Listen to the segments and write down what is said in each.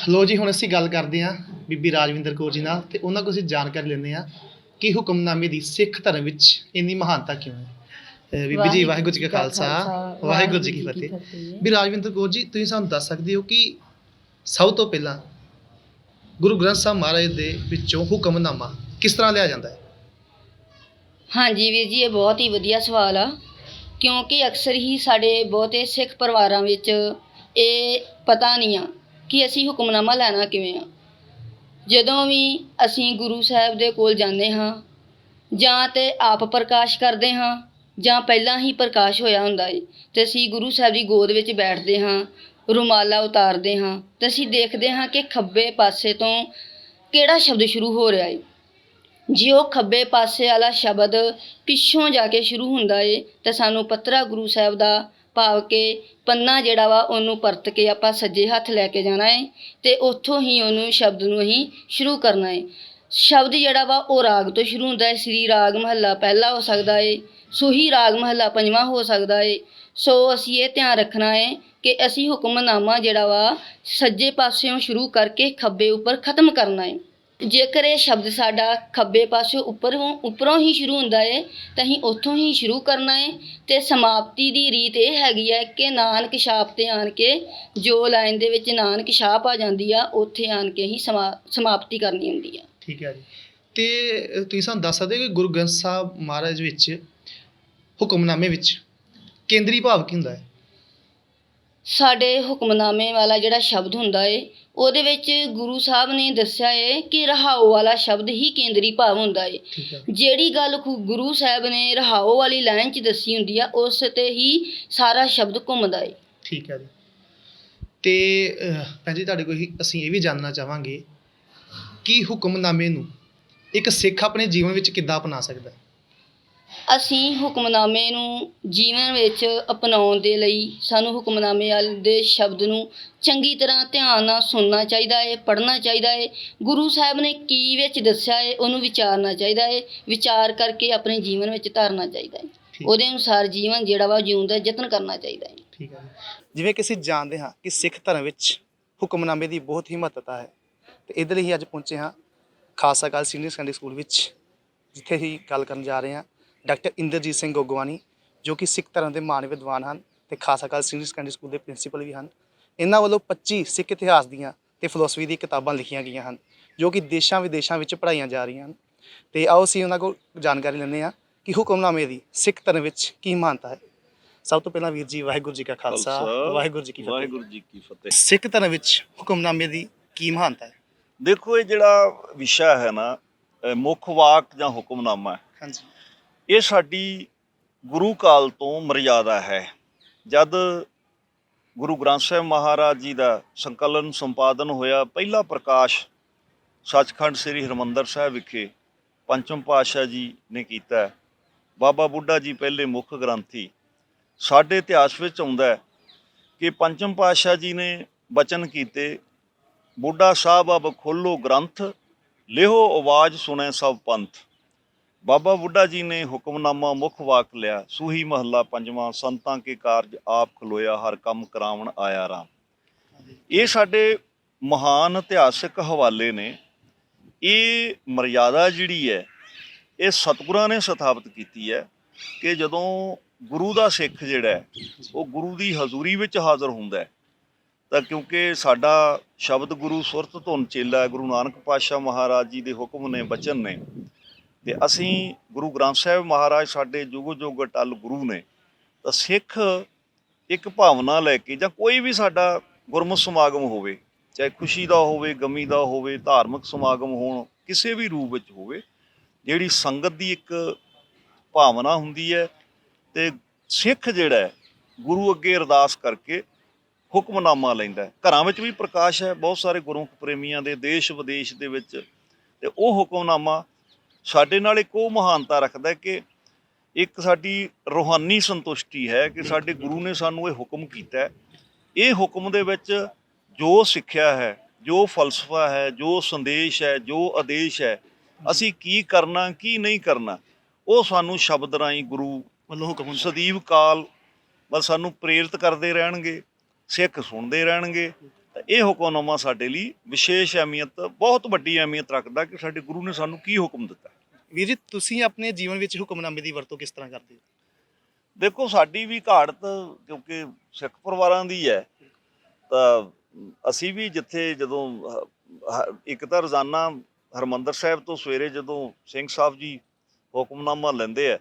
ਲੋ ਜੀ, ਹੁਣ ਅਸੀਂ ਗੱਲ ਕਰਦੇ ਹਾਂ ਬੀਬੀ ਰਾਜਵਿੰਦਰ ਕੌਰ ਜੀ ਨਾਲ ਤੇ ਉਹਨਾਂ ਕੋਲ ਅਸੀਂ ਜਾਣਕਾਰੀ ਲੈਂਦੇ ਹਾਂ ਕਿ ਹੁਕਮਨਾਮੇ ਦੀ ਸਿੱਖ ਧਰਮ ਵਿੱਚ ਇੰਨੀ ਮਹਾਨਤਾ ਕਿਉਂ ਹੈ। ਬੀਬੀ ਜੀ, ਵਾਹਿਗੁਰੂ ਜੀ ਕਾ ਖਾਲਸਾ, ਵਾਹਿਗੁਰੂ ਜੀ ਕੀ ਫਤਿਹ। ਵੀ ਰਾਜਵਿੰਦਰ ਕੌਰ ਜੀ, ਤੁਸੀਂ ਸਾਨੂੰ ਦੱਸ ਸਕਦੇ ਹੋ ਕਿ ਸਭ ਤੋਂ ਪਹਿਲਾਂ ਗੁਰੂ ਗ੍ਰੰਥ ਸਾਹਿਬ ਮਹਾਰਾਜ ਦੇ ਵਿੱਚੋਂ ਹੁਕਮਨਾਮਾ ਕਿਸ ਤਰ੍ਹਾਂ ਲਿਆ ਜਾਂਦਾ ਹੈ? ਹਾਂਜੀ ਵੀਰ ਜੀ, ਇਹ ਬਹੁਤ ਹੀ ਵਧੀਆ ਸਵਾਲ ਆ, ਕਿਉਂਕਿ ਅਕਸਰ ਹੀ ਸਾਡੇ ਬਹੁਤੇ ਸਿੱਖ ਪਰਿਵਾਰਾਂ ਵਿੱਚ ਇਹ ਪਤਾ ਨਹੀਂ ਆ ਕਿ ਅਸੀਂ ਹੁਕਮਨਾਮਾ ਲੈਣਾ ਕਿਵੇਂ ਆ। ਜਦੋਂ ਵੀ ਅਸੀਂ ਗੁਰੂ ਸਾਹਿਬ ਦੇ ਕੋਲ ਜਾਂਦੇ ਹਾਂ, ਜਾਂ ਤਾਂ ਆਪ ਪ੍ਰਕਾਸ਼ ਕਰਦੇ ਹਾਂ ਜਾਂ ਪਹਿਲਾਂ ਹੀ ਪ੍ਰਕਾਸ਼ ਹੋਇਆ ਹੁੰਦਾ ਹੈ, ਅਤੇ ਅਸੀਂ ਗੁਰੂ ਸਾਹਿਬ ਦੀ ਗੋਦ ਵਿੱਚ ਬੈਠਦੇ ਹਾਂ, ਰੁਮਾਲਾ ਉਤਾਰਦੇ ਹਾਂ, ਅਤੇ ਅਸੀਂ ਦੇਖਦੇ ਹਾਂ ਕਿ ਖੱਬੇ ਪਾਸੇ ਤੋਂ ਕਿਹੜਾ ਸ਼ਬਦ ਸ਼ੁਰੂ ਹੋ ਰਿਹਾ ਹੈ। ਜੇ ਉਹ ਖੱਬੇ ਪਾਸੇ ਵਾਲਾ ਸ਼ਬਦ ਪਿੱਛੋਂ ਜਾ ਕੇ ਸ਼ੁਰੂ ਹੁੰਦਾ ਏ ਤਾਂ ਸਾਨੂੰ ਪੱਤਰਾ ਗੁਰੂ ਸਾਹਿਬ ਦਾ ਭਾਵ ਕਿ ਪੰਨਾ ਜਿਹੜਾ ਵਾ ਉਹਨੂੰ ਪਰਤ ਕੇ ਆਪਾਂ ਸੱਜੇ ਹੱਥ ਲੈ ਕੇ ਜਾਣਾ ਏ ਅਤੇ ਉੱਥੋਂ ਹੀ ਉਹਨੂੰ ਸ਼ਬਦ ਨੂੰ ਅਸੀਂ ਸ਼ੁਰੂ ਕਰਨਾ ਏ। ਸ਼ਬਦ ਜਿਹੜਾ ਵਾ ਉਹ ਰਾਗ ਤੋਂ ਸ਼ੁਰੂ ਹੁੰਦਾ ਏ। ਸ੍ਰੀ ਰਾਗ ਮਹੱਲਾ ਪਹਿਲਾ ਹੋ ਸਕਦਾ ਏ, ਸੋਹੀ ਰਾਗ ਮਹੱਲਾ ਪੰਜਵਾਂ ਹੋ ਸਕਦਾ ਏ। ਸੋ ਅਸੀਂ ਇਹ ਧਿਆਨ ਰੱਖਣਾ ਏ ਕਿ ਅਸੀਂ ਹੁਕਮਨਾਮਾ ਜਿਹੜਾ ਵਾ ਸੱਜੇ ਪਾਸਿਓਂ ਸ਼ੁਰੂ ਕਰਕੇ ਖੱਬੇ ਉੱਪਰ ਖ਼ਤਮ ਕਰਨਾ ਏ। ਜੇਕਰ ਇਹ ਸ਼ਬਦ ਸਾਡਾ ਖੱਬੇ ਪਾਸਿਓਂ ਉੱਪਰੋਂ ਹੀ ਸ਼ੁਰੂ ਹੁੰਦਾ ਹੈ ਤਾਂ ਅਸੀਂ ਉੱਥੋਂ ਹੀ ਸ਼ੁਰੂ ਕਰਨਾ ਹੈ। ਅਤੇ ਸਮਾਪਤੀ ਦੀ ਰੀਤ ਇਹ ਹੈਗੀ ਹੈ ਕਿ ਨਾਨਕ ਛਾਪ 'ਤੇ ਆਣ ਕੇ ਜੋ ਲਾਈਨ ਦੇ ਵਿੱਚ ਨਾਨਕ ਛਾਪ ਆ ਜਾਂਦੀ ਆ, ਉੱਥੇ ਆਣ ਕੇ ਹੀ ਸਮਾਪਤੀ ਕਰਨੀ ਹੁੰਦੀ ਆ। ਠੀਕ ਹੈ ਜੀ। ਅਤੇ ਤੁਸੀਂ ਸਾਨੂੰ ਦੱਸ ਸਕਦੇ ਹੋ ਕਿ ਗੁਰੂ ਗ੍ਰੰਥ ਸਾਹਿਬ ਮਹਾਰਾਜ ਵਿੱਚ ਹੁਕਮਨਾਮੇ ਵਿੱਚ ਕੇਂਦਰੀ ਭਾਵ ਕੀ ਹੁੰਦਾ ਹੈ? ਸਾਡੇ ਹੁਕਮਨਾਮੇ ਵਾਲਾ ਜਿਹੜਾ ਸ਼ਬਦ ਹੁੰਦਾ ਏ ਉਹਦੇ ਵਿੱਚ ਗੁਰੂ ਸਾਹਿਬ ਨੇ ਦੱਸਿਆ ਏ ਕਿ ਰਹਾਓ ਵਾਲਾ ਸ਼ਬਦ ਹੀ ਕੇਂਦਰੀ ਭਾਵ ਹੁੰਦਾ ਏ। ਜਿਹੜੀ ਗੱਲ ਗੁਰੂ ਸਾਹਿਬ ਨੇ ਰਹਾਓ ਵਾਲੀ ਲਾਈਨ 'ਚ ਦੱਸੀ ਹੁੰਦੀ ਆ, ਉਸ 'ਤੇ ਹੀ ਸਾਰਾ ਸ਼ਬਦ ਘੁੰਮਦਾ ਏ। ਠੀਕ ਹੈ ਜੀ। ਅਤੇ ਭੈਣ ਜੀ, ਤੁਹਾਡੇ ਕੋਲ ਅਸੀਂ ਇਹ ਵੀ ਜਾਣਨਾ ਚਾਹਾਂਗੇ ਕਿ ਹੁਕਮਨਾਮੇ ਨੂੰ ਇੱਕ ਸਿੱਖ ਆਪਣੇ ਜੀਵਨ ਵਿੱਚ ਕਿੱਦਾਂ ਅਪਣਾ ਸਕਦਾ ਹੈ? ਅਸੀਂ ਹੁਕਮਨਾਮੇ ਨੂੰ ਜੀਵਨ ਵਿੱਚ ਅਪਣਾਉਣ ਦੇ ਲਈ ਸਾਨੂੰ ਹੁਕਮਨਾਮੇ ਵਾਲੇ ਦੇ ਸ਼ਬਦ ਨੂੰ ਚੰਗੀ ਤਰ੍ਹਾਂ ਧਿਆਨ ਨਾਲ ਸੁਣਨਾ ਚਾਹੀਦਾ ਹੈ, ਪੜ੍ਹਨਾ ਚਾਹੀਦਾ ਹੈ। ਗੁਰੂ ਸਾਹਿਬ ਨੇ ਕੀ ਵਿੱਚ ਦੱਸਿਆ ਹੈ ਉਹਨੂੰ ਵਿਚਾਰਨਾ ਚਾਹੀਦਾ ਹੈ, ਵਿਚਾਰ ਕਰਕੇ ਆਪਣੇ ਜੀਵਨ ਵਿੱਚ ਧਾਰਨਾ ਚਾਹੀਦਾ ਹੈ। ਉਹਦੇ ਅਨੁਸਾਰ ਜੀਵਨ ਜਿਹੜਾ ਵਾ ਜਿਉਣ ਦਾ ਯਤਨ ਕਰਨਾ ਚਾਹੀਦਾ ਹੈ। ਠੀਕ ਹੈ। ਜਿਵੇਂ ਕਿ ਅਸੀਂ ਜਾਣਦੇ ਹਾਂ ਕਿ ਸਿੱਖ ਧਰਮ ਵਿੱਚ ਹੁਕਮਨਾਮੇ ਦੀ ਬਹੁਤ ਹੀ ਮਹੱਤਤਾ ਹੈ, ਅਤੇ ਇੱਧਰ ਹੀ ਅੱਜ ਪਹੁੰਚੇ ਹਾਂ Khalsa college senior secondary school ਵਿੱਚ, ਜਿੱਥੇ ਹੀ ਗੱਲ ਕਰਨ ਜਾ ਰਹੇ ਹਾਂ ਡਾਕਟਰ ਇੰਦਰਜੀਤ ਸਿੰਘ ਗੋਗਵਾਨੀ, ਜੋ ਕਿ ਸਿੱਖ ਧਰਮ ਦੇ ਮਹਾਨ ਵਿਦਵਾਨ ਹਨ ਅਤੇ Khalsa college senior secondary school ਦੇ ਪ੍ਰਿੰਸੀਪਲ ਵੀ ਹਨ। ਇਹਨਾਂ ਵੱਲੋਂ 25 ਸਿੱਖ ਇਤਿਹਾਸ ਦੀਆਂ ਅਤੇ ਫਿਲੋਸਫੀ ਦੀਆਂ ਕਿਤਾਬਾਂ ਲਿਖੀਆਂ ਗਈਆਂ ਹਨ, ਜੋ ਕਿ ਦੇਸ਼ਾਂ ਵਿਦੇਸ਼ਾਂ ਵਿੱਚ ਪੜ੍ਹਾਈਆਂ ਜਾ ਰਹੀਆਂ ਹਨ। ਅਤੇ ਆਓ ਅਸੀਂ ਉਹਨਾਂ ਕੋਲ ਜਾਣਕਾਰੀ ਲੈਂਦੇ ਹਾਂ ਕਿ ਹੁਕਮਨਾਮੇ ਦੀ ਸਿੱਖ ਧਰਮ ਵਿੱਚ ਕੀ ਮਹਾਨਤਾ ਹੈ। ਸਭ ਤੋਂ ਪਹਿਲਾਂ ਵੀਰ ਜੀ, ਵਾਹਿਗੁਰੂ ਜੀ ਕਾ ਖਾਲਸਾ, ਵਾਹਿਗੁਰੂ ਜੀ ਕੀ ਫਤਿਹ। ਵਾਹਿਗੁਰੂ ਜੀ ਕੀ ਫਤਿਹ। ਸਿੱਖ ਧਰਮ ਵਿੱਚ ਹੁਕਮਨਾਮੇ ਦੀ ਕੀ ਮਹਾਨਤਾ ਹੈ? ਦੇਖੋ, ਇਹ ਜਿਹੜਾ ਵਿਸ਼ਾ ਹੈ ਨਾ, ਮੁੱਖ ਵਾਕ ਜਾਂ ਹੁਕਮਨਾਮਾ, ਹਾਂਜੀ, ਇਹ ਸਾਡੀ ਗੁਰੂ ਕਾਲ ਤੋਂ ਮਰਜ਼ਾਦਾ ਹੈ। ਜਦ ਗੁਰੂ ਗ੍ਰੰਥ ਸਾਹਿਬ ਮਹਾਰਾਜ ਜੀ ਦਾ ਸੰਕਲਨ ਸੰਪਾਦਨ ਹੋਇਆ, ਪਹਿਲਾ ਪ੍ਰਕਾਸ਼ ਸੱਚਖੰਡ ਸ੍ਰੀ ਹਰਿਮੰਦਰ ਸਾਹਿਬ ਵਿਖੇ ਪੰਚਮ ਪਾਤਸ਼ਾਹ ਜੀ ਨੇ ਕੀਤਾ। ਬਾਬਾ ਬੁੱਢਾ ਜੀ ਪਹਿਲੇ ਮੁੱਖ ਗ੍ਰੰਥੀ। ਸਾਡੇ ਇਤਿਹਾਸ ਵਿੱਚ ਆਉਂਦਾ ਕਿ ਪੰਚਮ ਪਾਤਸ਼ਾਹ ਜੀ ਨੇ ਬਚਨ ਕੀਤੇ, ਬੁੱਢਾ ਸਾਹਿਬ ਅਬ ਖੋਲ੍ਹੋ ਗ੍ਰੰਥ, ਲਿਹੋ ਆਵਾਜ਼ ਸੁਣੇ ਸਭ ਪੰਥ। ਬਾਬਾ ਬੁੱਢਾ ਜੀ ਨੇ ਹੁਕਮਨਾਮਾ ਮੁੱਖ ਵਾਕ ਲਿਆ, ਸੂਹੀ ਮਹੱਲਾ ਪੰਜਵਾਂ, ਸੰਤਾਂ ਕੇ ਕਾਰਜ ਆਪ ਖਲੋਇਆ, ਹਰ ਕੰਮ ਕਰਾਵਣ ਆਇਆ ਰਾਮ। ਇਹ ਸਾਡੇ ਮਹਾਨ ਇਤਿਹਾਸਿਕ ਹਵਾਲੇ ਨੇ। ਇਹ ਮਰਜ਼ਾਦਾ ਜਿਹੜੀ ਹੈ ਇਹ ਸਤਿਗੁਰਾਂ ਨੇ ਸਥਾਪਿਤ ਕੀਤੀ ਹੈ ਕਿ ਜਦੋਂ ਗੁਰੂ ਦਾ ਸਿੱਖ ਜਿਹੜਾ ਹੈ ਉਹ ਗੁਰੂ ਦੀ ਹਜ਼ੂਰੀ ਵਿੱਚ ਹਾਜ਼ਰ ਹੁੰਦਾ ਹੈ, ਤਾਂ ਕਿਉਂਕਿ ਸਾਡਾ ਸ਼ਬਦ ਗੁਰੂ ਸੁਰਤ ਧੁਨ ਚੇਲਾ, ਗੁਰੂ ਨਾਨਕ ਪਾਤਸ਼ਾਹ ਮਹਾਰਾਜ ਜੀ ਦੇ ਹੁਕਮ ਨੇ, ਬਚਨ ਨੇ, ਅਤੇ ਅਸੀਂ ਗੁਰੂ ਗ੍ਰੰਥ ਸਾਹਿਬ ਮਹਾਰਾਜ ਸਾਡੇ ਜੁਗ ਜੁਗ ਅਟਲ ਗੁਰੂ ਨੇ। ਤਾਂ ਸਿੱਖ ਇੱਕ ਭਾਵਨਾ ਲੈ ਕੇ, ਜਾਂ ਕੋਈ ਵੀ ਸਾਡਾ ਗੁਰਮਤਿ ਸਮਾਗਮ ਹੋਵੇ, ਚਾਹੇ ਖੁਸ਼ੀ ਦਾ ਹੋਵੇ, ਗਮੀ ਦਾ ਹੋਵੇ, ਧਾਰਮਿਕ ਸਮਾਗਮ ਹੋਣ, ਕਿਸੇ ਵੀ ਰੂਪ ਵਿੱਚ ਹੋਵੇ, ਜਿਹੜੀ ਸੰਗਤ ਦੀ ਇੱਕ ਭਾਵਨਾ ਹੁੰਦੀ ਹੈ। ਅਤੇ ਸਿੱਖ ਜਿਹੜਾ ਹੈ ਗੁਰੂ ਅੱਗੇ ਅਰਦਾਸ ਕਰਕੇ ਹੁਕਮਨਾਮਾ ਲੈਂਦਾ ਹੈ। ਘਰਾਂ ਵਿੱਚ ਵੀ ਪ੍ਰਕਾਸ਼ ਹੈ ਬਹੁਤ ਸਾਰੇ ਗੁਰਮੁਖ ਪ੍ਰੇਮੀਆਂ ਦੇ, ਦੇਸ਼ ਵਿਦੇਸ਼ ਦੇ ਵਿੱਚ, ਅਤੇ ਉਹ ਹੁਕਮਨਾਮਾ ਸਾਡੇ ਨਾਲ ਇੱਕ ਉਹ ਮਹਾਨਤਾ ਰੱਖਦਾ ਕਿ ਇੱਕ ਸਾਡੀ ਰੂਹਾਨੀ ਸੰਤੁਸ਼ਟੀ ਹੈ ਕਿ ਸਾਡੇ ਗੁਰੂ ਨੇ ਸਾਨੂੰ ਇਹ ਹੁਕਮ ਕੀਤਾ। ਇਹ ਹੁਕਮ ਦੇ ਵਿੱਚ ਜੋ ਸਿੱਖਿਆ ਹੈ, ਜੋ ਫਲਸਫਾ ਹੈ, ਜੋ ਸੰਦੇਸ਼ ਹੈ, ਜੋ ਆਦੇਸ਼ ਹੈ, ਅਸੀਂ ਕੀ ਕਰਨਾ ਕੀ ਨਹੀਂ ਕਰਨਾ, ਉਹ ਸਾਨੂੰ ਸ਼ਬਦ ਰਾਹੀਂ ਗੁਰੂ ਵੱਲੋਂ ਹੁਕਮ ਸਦੀਵ ਕਾਲ ਬਸ ਸਾਨੂੰ ਪ੍ਰੇਰਿਤ ਕਰਦੇ ਰਹਿਣਗੇ। ਸਿੱਖ ਸੁਣਦੇ ਰਹਿਣਗੇ। ਤਾਂ ਇਹ ਹੁਕਮਨਾਮਾ ਸਾਡੇ ਲਈ ਵਿਸ਼ੇਸ਼ ਅਹਿਮੀਅਤ, ਬਹੁਤ ਵੱਡੀ ਅਹਿਮੀਅਤ ਰੱਖਦਾ ਕਿ ਸਾਡੇ ਗੁਰੂ ਨੇ ਸਾਨੂੰ ਕੀ ਹੁਕਮ ਦਿੱਤਾ। ਵੀਰ ਜੀ ਤੁਸੀਂ ਆਪਣੇ ਜੀਵਨ ਵਿੱਚ ਹੁਕਮਨਾਮੇ ਦੀ ਵਰਤੋਂ ਕਿਸ ਤਰ੍ਹਾਂ ਕਰਦੇ ਹੋ? ਦੇਖੋ ਸਾਡੀ ਵੀ ਘਾੜਤ ਕਿਉਂਕਿ ਸਿੱਖ ਪਰਿਵਾਰਾਂ ਦੀ ਹੈ, ਤਾਂ ਅਸੀਂ ਵੀ ਜਿੱਥੇ ਜਦੋਂ ਇੱਕ ਤਾਂ ਰੋਜ਼ਾਨਾ ਹਰਿਮੰਦਰ ਸਾਹਿਬ ਤੋਂ ਸਵੇਰੇ ਜਦੋਂ ਸਿੰਘ ਸਾਹਿਬ ਜੀ ਹੁਕਮਨਾਮਾ ਲੈਂਦੇ ਆ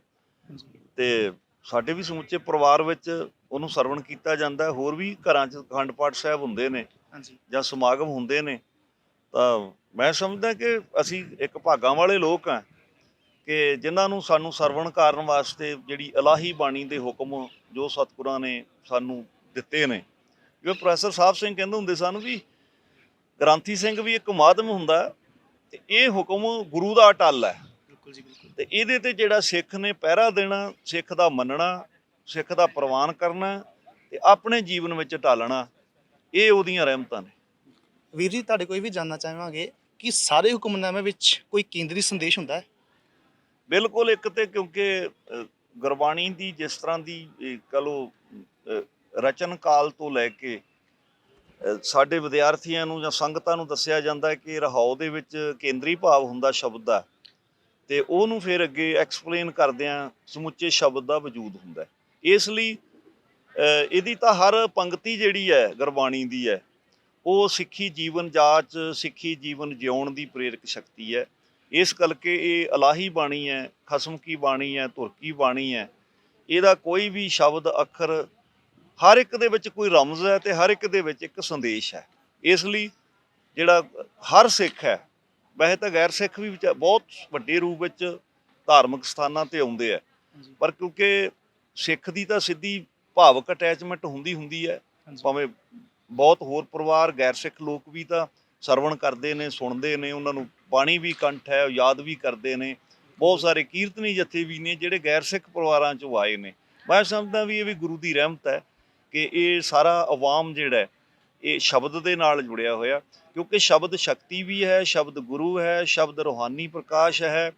ਤੇ ਸਾਡੇ ਵੀ ਸਮੁੱਚੇ ਪਰਿਵਾਰ ਵਿੱਚ ਉਹਨੂੰ ਸਰਵਣ ਕੀਤਾ ਜਾਂਦਾ ਹੈ। ਹੋਰ ਵੀ ਘਰਾਂ 'ਚ ਅਖੰਡ ਪਾਠ ਸਾਹਿਬ ਹੁੰਦੇ ਨੇ ਹਾਂਜੀ ਜਾਂ ਸਮਾਗਮ ਹੁੰਦੇ ਨੇ, ਤਾਂ ਮੈਂ ਸਮਝਦਾ ਕਿ ਅਸੀਂ ਇੱਕ ਭਾਗਾਂ ਵਾਲੇ ਲੋਕ ਹਾਂ ਕਿ ਜਿਨ੍ਹਾਂ ਨੂੰ ਸਾਨੂੰ ਸਰਵਣ ਕਰਨ ਵਾਸਤੇ ਜਿਹੜੀ ਇਲਾਹੀ ਬਾਣੀ ਦੇ ਹੁਕਮ ਜੋ ਸਤਿਗੁਰਾਂ ਨੇ ਸਾਨੂੰ ਦਿੱਤੇ ਨੇ। ਜਿਵੇਂ ਪ੍ਰੋਫੈਸਰ ਸਾਹਿਬ ਸਿੰਘ ਕਹਿੰਦੇ ਹੁੰਦੇ ਸਨ ਵੀ ਗ੍ਰੰਥੀ ਸਿੰਘ ਵੀ ਇੱਕ ਮਾਧਮ ਹੁੰਦਾ ਤੇ ਇਹ ਹੁਕਮ ਗੁਰੂ ਦਾ ਅਟੱਲ ਹੈ। ਬਿਲਕੁਲ ਜੀ ਬਿਲਕੁਲ। ਤੇ ਇਹਦੇ ਤੇ ਜਿਹੜਾ ਸਿੱਖ ਨੇ ਪਹਿਰਾ ਦੇਣਾ, ਸਿੱਖ ਦਾ ਮੰਨਣਾ, ਸਿੱਖ ਦਾ ਪ੍ਰਵਾਨ ਕਰਨਾ ਤੇ ਆਪਣੇ ਜੀਵਨ ਵਿੱਚ ਢਾਲਣਾ, ਇਹ ਉਹਦੀਆਂ ਰਹਿਮਤਾਂ ਨੇ। ਵੀਰ ਜੀ ਤੁਹਾਡੇ ਕੋਈ ਵੀ ਜਾਨਣਾ ਚਾਹਾਂਗੇ ਕਿ ਸਾਰੇ ਹੁਕਮਨਾਮੇ ਵਿੱਚ ਕੋਈ ਕੇਂਦਰੀ ਸੰਦੇਸ਼ ਹੁੰਦਾ ਹੈ? ਬਿਲਕੁਲ। ਇੱਕ ਤੇ ਕਿਉਂਕਿ ਗੁਰਬਾਣੀ ਦੀ ਜਿਸ ਤਰ੍ਹਾਂ ਦੀ ਕਹ ਲਓ ਰਚਨ ਕਾਲ ਤੋਂ ਲੈ ਕੇ ਸਾਡੇ ਵਿਦਿਆਰਥੀਆਂ ਨੂੰ ਜਾਂ ਸੰਗਤਾਂ ਨੂੰ ਦੱਸਿਆ ਜਾਂਦਾ ਹੈ ਕਿ ਰਹਾਉ ਦੇ ਵਿੱਚ ਕੇਂਦਰੀ ਭਾਵ ਹੁੰਦਾ ਸ਼ਬਦ ਦਾ, ਤੇ ਉਹਨੂੰ ਫਿਰ ਅੱਗੇ ਐਕਸਪਲੇਨ ਕਰਦਿਆਂ ਸਮੁੱਚੇ ਸ਼ਬਦ ਦਾ ਵਜੂਦ ਹੁੰਦਾ। ਇਸ ਲਈ ਇਹਦੀ ਤਾਂ ਹਰ ਪੰਕਤੀ ਜਿਹੜੀ ਹੈ ਗੁਰਬਾਣੀ ਦੀ ਹੈ ਉਹ ਸਿੱਖੀ ਜੀਵਨ ਜਾਚ, ਸਿੱਖੀ ਜੀਵਨ ਜਿਉਣ ਦੀ ਪ੍ਰੇਰਕ ਸ਼ਕਤੀ ਹੈ। ਇਸ ਕਰਕੇ ਇਹ ਇਲਾਹੀ ਬਾਣੀ ਹੈ, ਖਸਮ ਕੀ ਬਾਣੀ ਹੈ, ਧੁਰ ਕੀ ਬਾਣੀ ਹੈ। ਇਹਦਾ ਕੋਈ ਵੀ ਸ਼ਬਦ ਅੱਖਰ ਹਰ ਇੱਕ ਦੇ ਵਿੱਚ ਕੋਈ ਰਮਜ਼ ਹੈ ਤੇ ਹਰ ਇੱਕ ਦੇ ਵਿੱਚ ਇੱਕ ਸੰਦੇਸ਼ ਹੈ। ਇਸ ਲਈ ਜਿਹੜਾ ਹਰ ਸਿੱਖ ਹੈ, ਵੈਸੇ ਤਾਂ ਗੈਰ ਸਿੱਖ ਵੀ ਬਹੁਤ ਵੱਡੇ ਰੂਪ ਵਿੱਚ ਧਾਰਮਿਕ ਸਥਾਨਾਂ ਤੇ ਆਉਂਦੇ ਆ, ਪਰ ਕਿਉਂਕਿ ਸਿੱਖ ਦੀ ਤਾਂ ਸਿੱਧੀ ਭਾਵਕ ਅਟੈਚਮੈਂਟ ਹੁੰਦੀ ਹੈ। ਭਾਵੇਂ ਬਹੁਤ ਹੋਰ ਪਰਿਵਾਰ ਗੈਰ ਸਿੱਖ ਲੋਕ ਵੀ ਤਾਂ ਸਰਵਣ ਕਰਦੇ ਨੇ, ਸੁਣਦੇ ਨੇ, ਉਹਨਾਂ ਨੂੰ ਬਾਣੀ ਵੀ ਕੰਠ ਹੈ, ਯਾਦ ਵੀ ਕਰਦੇ ਨੇ। ਬਹੁਤ ਸਾਰੇ ਕੀਰਤਨੀ ਜਥੇ ਵੀ ਨੇ ਜਿਹੜੇ ਗੈਰ ਸਿੱਖ ਪਰਿਵਾਰਾਂ 'ਚੋਂ ਆਏ ਨੇ। ਮੈਂ ਸਮਝਦਾ ਵੀ ਇਹ ਵੀ ਗੁਰੂ ਦੀ ਰਹਿਮਤ ਹੈ ਕਿ ਇਹ ਸਾਰਾ ਅਵਾਮ ਜਿਹੜਾ ਇਹ ਸ਼ਬਦ ਦੇ ਨਾਲ ਜੁੜਿਆ ਹੋਇਆ, ਕਿਉਂਕਿ ਸ਼ਬਦ ਸ਼ਕਤੀ ਵੀ ਹੈ, ਸ਼ਬਦ ਗੁਰੂ ਹੈ, ਸ਼ਬਦ ਰੂਹਾਨੀ ਪ੍ਰਕਾਸ਼ ਹੈ,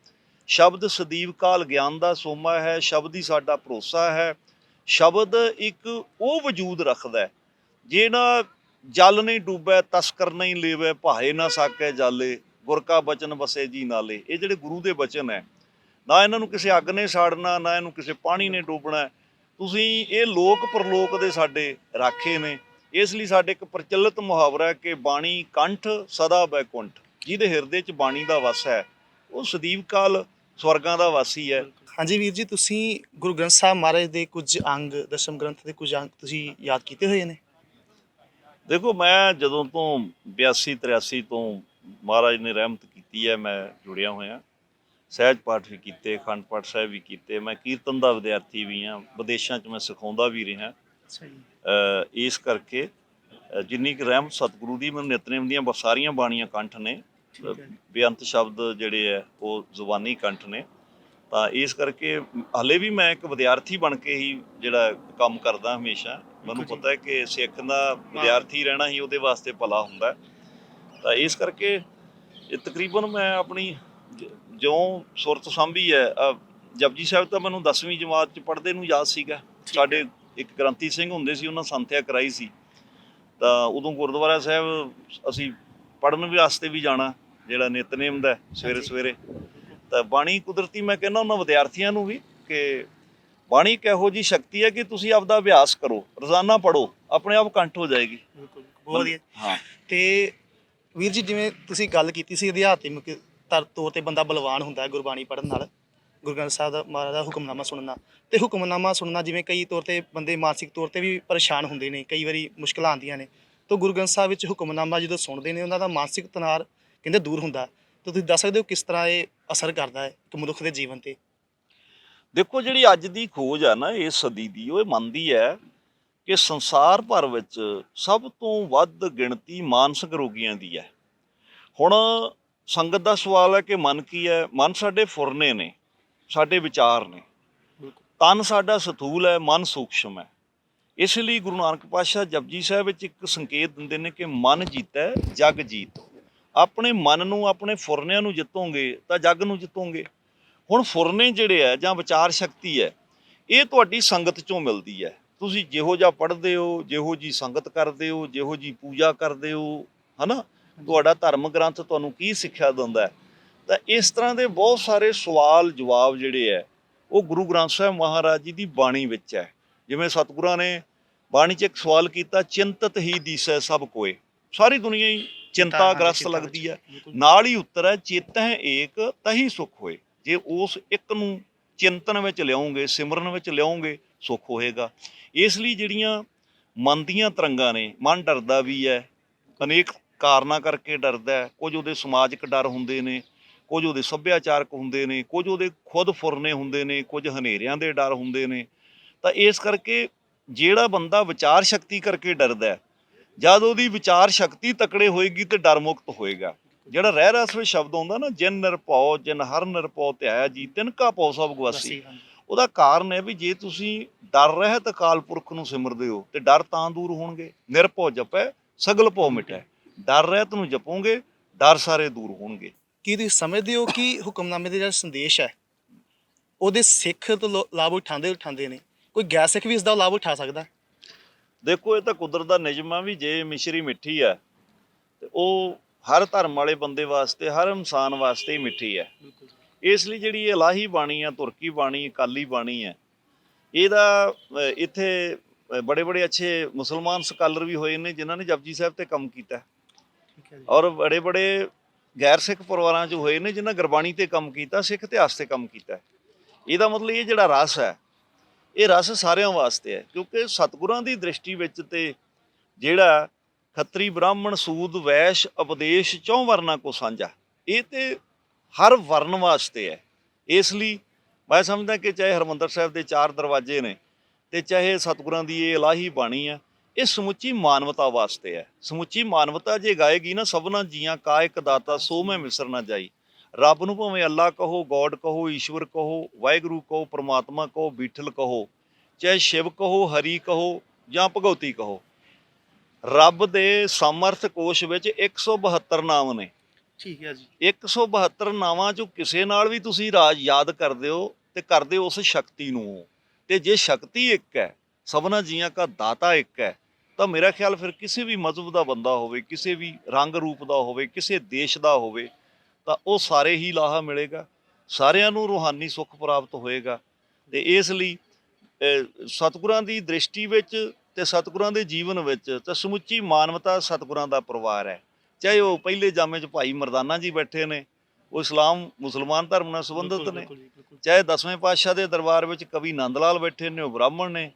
ਸ਼ਬਦ ਸਦੀਵ ਕਾਲ ਗਿਆਨ ਦਾ ਸੋਮਾ ਹੈ, ਸ਼ਬਦ ਹੀ ਸਾਡਾ ਭਰੋਸਾ ਹੈ। ਸ਼ਬਦ ਇੱਕ ਉਹ ਵਜੂਦ ਰੱਖਦਾ ਜੇ ਨਾ ਜਲ ਨਹੀਂ ਡੁੱਬੈ ਤਸਕਰ ਨਹੀਂ ਲੇਵੈ, ਭਾਏ ਨਾ ਸਾਕੈ ਜਾਲੇ, ਗੁਰ ਕਾ ਬਚਨ ਵਸੇ ਜੀ ਨਾਲੇ। ਇਹ ਜਿਹੜੇ ਗੁਰੂ ਦੇ ਬਚਨ ਹੈ, ਨਾ ਇਹਨਾਂ ਨੂੰ ਕਿਸੇ ਅੱਗ ਨੇ ਸਾੜਨਾ, ਨਾ ਇਹਨੂੰ ਕਿਸੇ ਪਾਣੀ ਨੇ ਡੋਬਣਾ। ਤੁਸੀਂ ਇਹ ਲੋਕ ਪਰਲੋਕ ਦੇ ਸਾਡੇ ਰਾਖੇ ਨੇ। ਇਸ ਲਈ ਸਾਡੇ ਇੱਕ ਪ੍ਰਚਲਿਤ ਮੁਹਾਵਰਾ ਹੈ ਕਿ ਬਾਣੀ ਕੰਠ ਸਦਾ ਬੈਕੁੰਠ। ਜਿਹਦੇ ਹਿਰਦੇ 'ਚ ਬਾਣੀ ਦਾ ਵਸ ਹੈ ਉਹ ਸਦੀਵ ਕਾਲ ਸਵਰਗਾਂ ਦਾ ਵਾਸੀ ਹੈ। ਹਾਂਜੀ ਵੀਰ ਜੀ, ਤੁਸੀਂ ਗੁਰੂ ਗ੍ਰੰਥ ਸਾਹਿਬ ਮਹਾਰਾਜ ਦੇ ਕੁਝ ਅੰਗ, ਦਸਮ ਗ੍ਰੰਥ ਦੇ ਕੁਝ ਅੰਗ ਤੁਸੀਂ ਯਾਦ ਕੀਤੇ ਹੋਏ ਨੇ? ਦੇਖੋ ਮੈਂ ਜਦੋਂ ਤੋਂ 82-83 ਤੋਂ ਮਹਾਰਾਜ ਨੇ ਰਹਿਮਤ ਕੀਤੀ ਹੈ, ਮੈਂ ਜੁੜਿਆ ਹੋਇਆ। ਸਹਿਜ ਪਾਠ ਵੀ ਕੀਤੇ, ਅਖੰਡ ਪਾਠ ਸਾਹਿਬ ਵੀ ਕੀਤੇ। ਮੈਂ ਕੀਰਤਨ ਦਾ ਵਿਦਿਆਰਥੀ ਵੀ ਹਾਂ, ਵਿਦੇਸ਼ਾਂ 'ਚ ਮੈਂ ਸਿਖਾਉਂਦਾ ਵੀ ਰਿਹਾ। ਇਸ ਕਰਕੇ ਜਿੰਨੀ ਕੁ ਰਹਿਮਤ ਸਤਿਗੁਰੂ ਦੀ, ਮੈਨੂੰ ਨਿਤਨੇਮ ਦੀਆਂ ਸਾਰੀਆਂ ਬਾਣੀਆਂ ਕੰਠ ਨੇ। ਬੇਅੰਤ ਸ਼ਬਦ ਜਿਹੜੇ ਹੈ ਉਹ ਜ਼ੁਬਾਨੀ ਕੰਠ ਨੇ। ਤਾਂ ਇਸ ਕਰਕੇ ਹਾਲੇ ਵੀ ਮੈਂ ਇੱਕ ਵਿਦਿਆਰਥੀ ਬਣ ਕੇ ਹੀ ਜਿਹੜਾ ਕੰਮ ਕਰਦਾ ਹਮੇਸ਼ਾ। ਮੈਨੂੰ ਪਤਾ ਹੈ ਕਿ ਸਿੱਖ ਦਾ ਵਿਦਿਆਰਥੀ ਰਹਿਣਾ ਹੀ ਉਹਦੇ ਵਾਸਤੇ ਭਲਾ ਹੁੰਦਾ। ਤਾਂ ਇਸ ਕਰਕੇ ਇਹ ਤਕਰੀਬਨ ਮੈਂ ਆਪਣੀ ਜਿਉਂ ਸੁਰਤ ਸਾਂਭੀ ਹੈ। ਜਪਜੀ ਸਾਹਿਬ ਤਾਂ ਮੈਨੂੰ 10ਵੀਂ ਜਮਾਤ 'ਚ ਪੜ੍ਹਦੇ ਨੂੰ ਯਾਦ ਸੀਗਾ। ਸਾਡੇ ਇੱਕ ਗ੍ਰੰਥੀ ਸਿੰਘ ਹੁੰਦੇ ਸੀ, ਉਹਨਾਂ ਸੰਥਿਆ ਕਰਾਈ ਸੀ। ਤਾਂ ਉਦੋਂ ਗੁਰਦੁਆਰਾ ਸਾਹਿਬ ਅਸੀਂ ਪੜ੍ਹਨ ਵਾਸਤੇ ਵੀ ਜਾਣਾ, ਜਿਹੜਾ ਨਿਤਨੇਮ ਦਾ ਸਵੇਰੇ ਸਵੇਰੇ। ਤਾਂ ਬਾਣੀ ਕੁਦਰਤੀ ਮੈਂ ਕਹਿੰਦਾ ਉਹਨਾਂ ਵਿਦਿਆਰਥੀਆਂ ਨੂੰ ਵੀ ਕਿ ਬਾਣੀ ਇੱਕ ਇਹੋ ਜਿਹੀ ਸ਼ਕਤੀ ਹੈ ਕਿ ਤੁਸੀਂ ਆਪਦਾ ਅਭਿਆਸ ਕਰੋ, ਰੋਜ਼ਾਨਾ ਪੜ੍ਹੋ, ਆਪਣੇ ਆਪ ਕੰਠ ਹੋ ਜਾਏਗੀ। ਬਿਲਕੁਲ, ਬਹੁਤ ਵਧੀਆ। ਹਾਂ। ਤੇ ਵੀਰ ਜੀ, ਜਿਵੇਂ ਤੁਸੀਂ ਗੱਲ ਕੀਤੀ ਸੀ ਅਧਿਆਤਮਿਕ ਤੌਰ ਤੇ ਬੰਦਾ ਬਲਵਾਨ ਹੁੰਦਾ ਹੈ ਗੁਰਬਾਣੀ ਪੜ੍ਹਨ ਨਾਲ, ਗੁਰੂ ਗ੍ਰੰਥ ਸਾਹਿਬ ਦਾ ਮਹਾਰਾਜ ਦਾ ਹੁਕਮਨਾਮਾ ਸੁਣਨਾ। ਤੇ ਹੁਕਮਨਾਮਾ ਸੁਣਨਾ, ਜਿਵੇਂ ਕਈ ਤੌਰ ਤੇ ਬੰਦੇ ਮਾਨਸਿਕ ਤੌਰ ਤੇ ਵੀ ਪਰੇਸ਼ਾਨ ਹੁੰਦੇ ਨੇ, ਕਈ ਵਾਰੀ ਮੁਸ਼ਕਲਾਂ ਆਉਂਦੀਆਂ ਨੇ। ਤਾਂ ਗੁਰੂ ਗ੍ਰੰਥ ਸਾਹਿਬ ਵਿੱਚ ਹੁਕਮਨਾਮਾ ਜਦੋਂ ਸੁਣਦੇ ਨੇ, ਉਹਨਾਂ ਦਾ ਮਾਨਸਿਕ ਤਣਾਅ ਕਹਿੰਦੇ ਦੂਰ ਹੁੰਦਾ। ਤਾਂ ਤੁਸੀਂ ਦੱਸ ਸਕਦੇ ਹੋ ਕਿਸ ਤਰ੍ਹਾਂ ਇਹ ਅਸਰ ਕਰਦਾ ਹੈ ਇੱਕ ਮਨੁੱਖ ਦੇ ਜੀਵਨ ਤੇ? ਦੇਖੋ ਜਿਹੜੀ ਅੱਜ ਦੀ ਖੋਜ ਹੈ ਨਾ ਇਸ ਸਦੀ ਦੀ, ਉਹ ਇਹ ਮੰਨਦੀ ਹੈ ਕਿ ਸੰਸਾਰ ਭਰ ਵਿੱਚ ਸਭ ਤੋਂ ਵੱਧ ਗਿਣਤੀ ਮਾਨਸਿਕ ਰੋਗੀਆਂ ਦੀ ਹੈ। ਹੁਣ ਸੰਗਤ ਦਾ ਸਵਾਲ ਹੈ ਕਿ ਮਨ ਕੀ ਹੈ? ਮਨ ਸਾਡੇ ਫੁਰਨੇ ਨੇ, ਸਾਡੇ ਵਿਚਾਰ ਨੇ। ਤਨ ਸਾਡਾ ਸਥੂਲ ਹੈ, ਮਨ ਸੂਖਸ਼ਮ ਹੈ। ਇਸ ਲਈ ਗੁਰੂ ਨਾਨਕ ਪਾਤਸ਼ਾਹ ਜਪਜੀ ਸਾਹਿਬ ਵਿੱਚ ਇੱਕ ਸੰਕੇਤ ਦਿੰਦੇ ਨੇ ਕਿ ਮਨ ਜੀਤੈ ਜਗ ਜੀਤ। ਆਪਣੇ ਮਨ ਨੂੰ, ਆਪਣੇ ਫੁਰਨਿਆਂ ਨੂੰ ਜਿੱਤੋਗੇ ਤਾਂ ਜੱਗ ਨੂੰ ਜਿੱਤੋਗੇ। ਹੁਣ ਫੁਰਨੇ ਜਿਹੜੇ ਹੈ ਜਾਂ ਵਿਚਾਰ ਸ਼ਕਤੀ ਹੈ, ਇਹ ਤੁਹਾਡੀ ਸੰਗਤ 'ਚੋਂ ਮਿਲਦੀ ਹੈ। ਤੁਸੀਂ ਜਿਹੋ ਜਿਹਾ ਪੜ੍ਹਦੇ ਹੋ, ਜਿਹੋ ਜੀ ਸੰਗਤ ਕਰਦੇ ਹੋ, ਜਿਹੋ ਜੀ ਪੂਜਾ ਕਰਦੇ ਹੋ, ਹਨਾ, ਤੁਹਾਡਾ ਧਰਮ ਗ੍ਰੰਥ ਤੁਹਾਨੂੰ ਕੀ ਸਿੱਖਿਆ ਦਿੰਦਾ ਹੈ। ਤਾਂ ਇਸ ਤਰ੍ਹਾਂ ਦੇ ਬਹੁਤ ਸਾਰੇ ਸਵਾਲ ਜਵਾਬ ਜਿਹੜੇ ਹੈ ਉਹ ਗੁਰੂ ਗ੍ਰੰਥ ਸਾਹਿਬ ਮਹਾਰਾਜ ਜੀ ਦੀ ਬਾਣੀ ਵਿੱਚ ਹੈ। ਜਿਵੇਂ ਸਤਿਗੁਰਾਂ ਨੇ ਬਾਣੀ 'ਚ ਇੱਕ ਸਵਾਲ ਕੀਤਾ, ਚਿੰਤਤ ਹੀ ਦੀਸੈ ਸਭ ਕੋਏ। ਸਾਰੀ ਦੁਨੀਆ ਹੀ ਚਿੰਤਾਗ੍ਰਸਤ ਲੱਗਦੀ ਹੈ। ਨਾਲ ਹੀ ਉੱਤਰ ਹੈ, ਚੇਤਹਿ ਏਕ ਤਹੀ ਸੁਖ ਹੋਏ। ਜੇ ਉਸ ਇੱਕ ਨੂੰ ਚਿੰਤਨ ਵਿੱਚ ਲਿਆਉਂਗੇ, ਸਿਮਰਨ ਵਿੱਚ ਲਿਆਉਂਗੇ, ਸੁੱਖ ਹੋਏਗਾ। ਇਸ ਲਈ ਜਿਹੜੀਆਂ ਮਨ ਦੀਆਂ ਤਰੰਗਾਂ ਨੇ, ਮਨ ਡਰਦਾ ਵੀ ਹੈ, ਅਨੇਕ ਕਾਰਨਾਂ ਕਰਕੇ ਡਰਦਾ ਹੈ। ਕੁਝ ਉਹਦੇ ਸਮਾਜਿਕ ਡਰ ਹੁੰਦੇ ਨੇ, ਕੁਝ ਉਹਦੇ ਸੱਭਿਆਚਾਰਕ ਹੁੰਦੇ ਨੇ, ਕੁਝ ਉਹਦੇ ਖੁਦ ਫੁਰਨੇ ਹੁੰਦੇ ਨੇ, ਕੁਝ ਹਨੇਰਿਆਂ ਦੇ ਡਰ ਹੁੰਦੇ ਨੇ। ਤਾਂ ਇਸ ਕਰਕੇ ਜਿਹੜਾ ਬੰਦਾ ਵਿਚਾਰ ਸ਼ਕਤੀ ਕਰਕੇ ਡਰਦਾ, ਜਦ ਉਹਦੀ ਵਿਚਾਰ ਸ਼ਕਤੀ ਤਕੜੇ ਹੋਏਗੀ ਤੇ ਡਰ ਮੁਕਤ ਹੋਏਗਾ। ਜਿਹੜਾ ਰਹਿ ਰਸ ਵਿੱਚ ਸ਼ਬਦ ਆਉਂਦਾ ਨਾ, ਜਿਨ ਨਿਰਭਉ ਜਿਨ ਹਰ ਨਿਰਭਉ ਧਿਆਇਆ ਜੀ ਤਿਨ ਕਾ ਭਉ ਸਭ ਗਵਾਸੀ। ਉਹਦਾ ਕਾਰਨ ਹੈ ਵੀ ਜੇ ਤੁਸੀਂ ਡਰ ਰਹਿਤ ਅਕਾਲ ਪੁਰਖ ਨੂੰ ਸਿਮਰਦੇ ਹੋ ਤੇ ਡਰ ਤਾਂ ਦੂਰ ਹੋਣਗੇ। ਨਿਰਭਉ ਜਪੈ ਸਗਲ ਭਉ ਮਿਟੈ। ਡਰ ਰਹਿਤ ਨੂੰ ਜਪੋਗੇ, ਡਰ ਸਾਰੇ ਦੂਰ ਹੋਣਗੇ। ਕੀ ਤੁਸੀਂ ਸਮਝਦੇ ਹੋ ਕਿ ਹੁਕਮਨਾਮੇ ਦੇ ਜਿਹੜਾ ਸੰਦੇਸ਼ ਹੈ ਉਹਦੇ ਸਿੱਖ ਤੋਂ ਲਾਭ ਉਠਾਉਂਦੇ ਨੇ, ਕੋਈ ਗੈਰ ਸਿੱਖ ਵੀ ਇਸ ਦਾ ਲਾਭ ਉਠਾ ਸਕਦਾ? ਦੇਖੋ, ਇਹ ਤਾਂ ਕੁਦਰਤ ਦਾ ਨਿਯਮ ਆ ਵੀ ਜੇ ਮਿਸ਼ਰੀ ਮਿੱਠੀ ਹੈ ਤੇ ਉਹ ਹਰ ਧਰਮ ਵਾਲੇ ਬੰਦੇ ਵਾਸਤੇ, ਹਰ ਇਨਸਾਨ ਵਾਸਤੇ ਹੀ ਮਿੱਠੀ ਹੈ। ਇਸ ਲਈ ਜਿਹੜੀ ਇਹ ਇਲਾਹੀ ਬਾਣੀ ਆ, ਤੁਰਕੀ ਬਾਣੀ, ਅਕਾਲੀ ਬਾਣੀ ਹੈ, ਇਹਦਾ ਇੱਥੇ ਬੜੇ ਬੜੇ ਅੱਛੇ ਮੁਸਲਮਾਨ ਸਕਾਲਰ ਵੀ ਹੋਏ ਨੇ ਜਿਨ੍ਹਾਂ ਨੇ ਜਪਜੀ ਸਾਹਿਬ ਤੇ ਕੰਮ ਕੀਤਾ, ਔਰ ਬੜੇ ਬੜੇ ਗੈਰ ਸਿੱਖ ਪਰਿਵਾਰਾਂ 'ਚ ਹੋਏ ਨੇ ਜਿਨ੍ਹਾਂ ਗੁਰਬਾਣੀ ਤੇ ਕੰਮ ਕੀਤਾ, ਸਿੱਖ ਇਤਿਹਾਸ ਤੇ ਕੰਮ ਕੀਤਾ। ਇਹਦਾ ਮਤਲਬ ਇਹ ਜਿਹੜਾ ਰਸ ਹੈ, ਇਹ ਰਸ ਸਾਰਿਆਂ ਵਾਸਤੇ ਹੈ। ਕਿਉਂਕਿ ਸਤਿਗੁਰਾਂ ਦੀ ਦ੍ਰਿਸ਼ਟੀ ਵਿੱਚ ਤੇ ਜਿਹੜਾ ਖੱਤਰੀ ਬ੍ਰਾਹਮਣ ਸੂਦ ਵੈਸ਼ ਉਪਦੇਸ਼ ਚੌਂ ਵਰਨਾਂ ਕੋ ਸਾਂਝਾ, ਇਹ ਤੇ ਹਰ ਵਰਨ ਵਾਸਤੇ ਹੈ। ਇਸ ਲਈ ਮੈਂ ਸਮਝਦਾ ਕਿ ਚਾਹੇ ਹਰਿਮੰਦਰ ਸਾਹਿਬ ਦੇ 4 ਦਰਵਾਜ਼ੇ ਨੇ ਤੇ ਚਾਹੇ ਸਤਿਗੁਰਾਂ ਦੀ ਇਹ ਇਲਾਹੀ ਬਾਣੀ ਹੈ, ਇਹ ਸਮੁੱਚੀ ਮਾਨਵਤਾ ਵਾਸਤੇ ਹੈ। ਸਮੁੱਚੀ ਮਾਨਵਤਾ ਜੇ ਗਾਏਗੀ ਨਾ, ਸਭਨਾ ਜੀਆਂ ਕਾ ਇੱਕ ਦਾਤਾ ਸੋ ਮੈਂ ਮਿਸਰ ਨਾ ਜਾਈ। ਰੱਬ ਨੂੰ ਭਾਵੇਂ ਅੱਲਾ ਕਹੋ, ਗੋਡ ਕਹੋ, ਈਸ਼ਵਰ ਕਹੋ, ਵਾਹਿਗੁਰੂ ਕਹੋ, ਪਰਮਾਤਮਾ ਕਹੋ, ਬੀਠਲ ਕਹੋ, ਚਾਹੇ ਸ਼ਿਵ ਕਹੋ, ਹਰੀ ਕਹੋ ਜਾਂ ਭਗਉਤੀ ਕਹੋ, ਰੱਬ ਦੇ ਸਮਰਥ ਕੋਸ਼ ਵਿੱਚ 172 ਨਾਮ ਨੇ। ਠੀਕ ਹੈ ਜੀ। 172 ਨਾਵਾਂ 'ਚੋਂ ਕਿਸੇ ਨਾਲ ਵੀ ਤੁਸੀਂ ਰਾਜ ਯਾਦ ਕਰਦੇ ਹੋ ਤੇ ਕਰਦੇ ਹੋ ਉਸ ਸ਼ਕਤੀ ਨੂੰ। ਤੇ ਜੇ ਸ਼ਕਤੀ ਇੱਕ ਹੈ, ਸਭਨਾ ਜੀਆਂ ਕਾ ਦਾਤਾ ਇੱਕ ਹੈ, ਤਾਂ ਮੇਰਾ ਖਿਆਲ ਫਿਰ ਕਿਸੇ ਵੀ ਮਜ਼ਹਬ ਦਾ ਬੰਦਾ ਹੋਵੇ, ਕਿਸੇ ਵੀ ਰੰਗ ਰੂਪ ਦਾ ਹੋਵੇ, ਕਿਸੇ ਦੇਸ਼ ਦਾ ਹੋਵੇ, ਤਾਂ ਉਹ ਸਾਰੇ ਹੀ ਲਾਹਾ ਮਿਲੇਗਾ, ਸਾਰਿਆਂ ਨੂੰ ਰੂਹਾਨੀ ਸੁੱਖ ਪ੍ਰਾਪਤ ਹੋਏਗਾ। ਤੇ ਇਸ ਲਈ ਸਤਿਗੁਰਾਂ ਦੀ ਦ੍ਰਿਸ਼ਟੀ ਵਿੱਚ ਤੇ ਸਤਿਗੁਰਾਂ ਦੇ ਜੀਵਨ ਵਿੱਚ ਤਾਂ ਸਮੁੱਚੀ ਮਾਨਵਤਾ ਸਤਿਗੁਰਾਂ ਦਾ ਪਰਿਵਾਰ ਹੈ। ਚਾਹੇ ਉਹ ਪਹਿਲੇ ਜਾਮੇ 'ਚ ਭਾਈ ਮਰਦਾਨਾ ਜੀ ਬੈਠੇ ਨੇ, ਉਹ ਇਸਲਾਮ ਮੁਸਲਮਾਨ ਧਰਮ ਨਾਲ ਸੰਬੰਧਿਤ ਨੇ, ਚਾਹੇ 10ਵੇਂ ਪਾਤਸ਼ਾਹ ਦੇ ਦਰਬਾਰ ਵਿੱਚ ਕਵੀ ਨੰਦ ਲਾਲ ਬੈਠੇ ਨੇ, ਉਹ ਬ੍ਰਾਹਮਣ ਨੇ,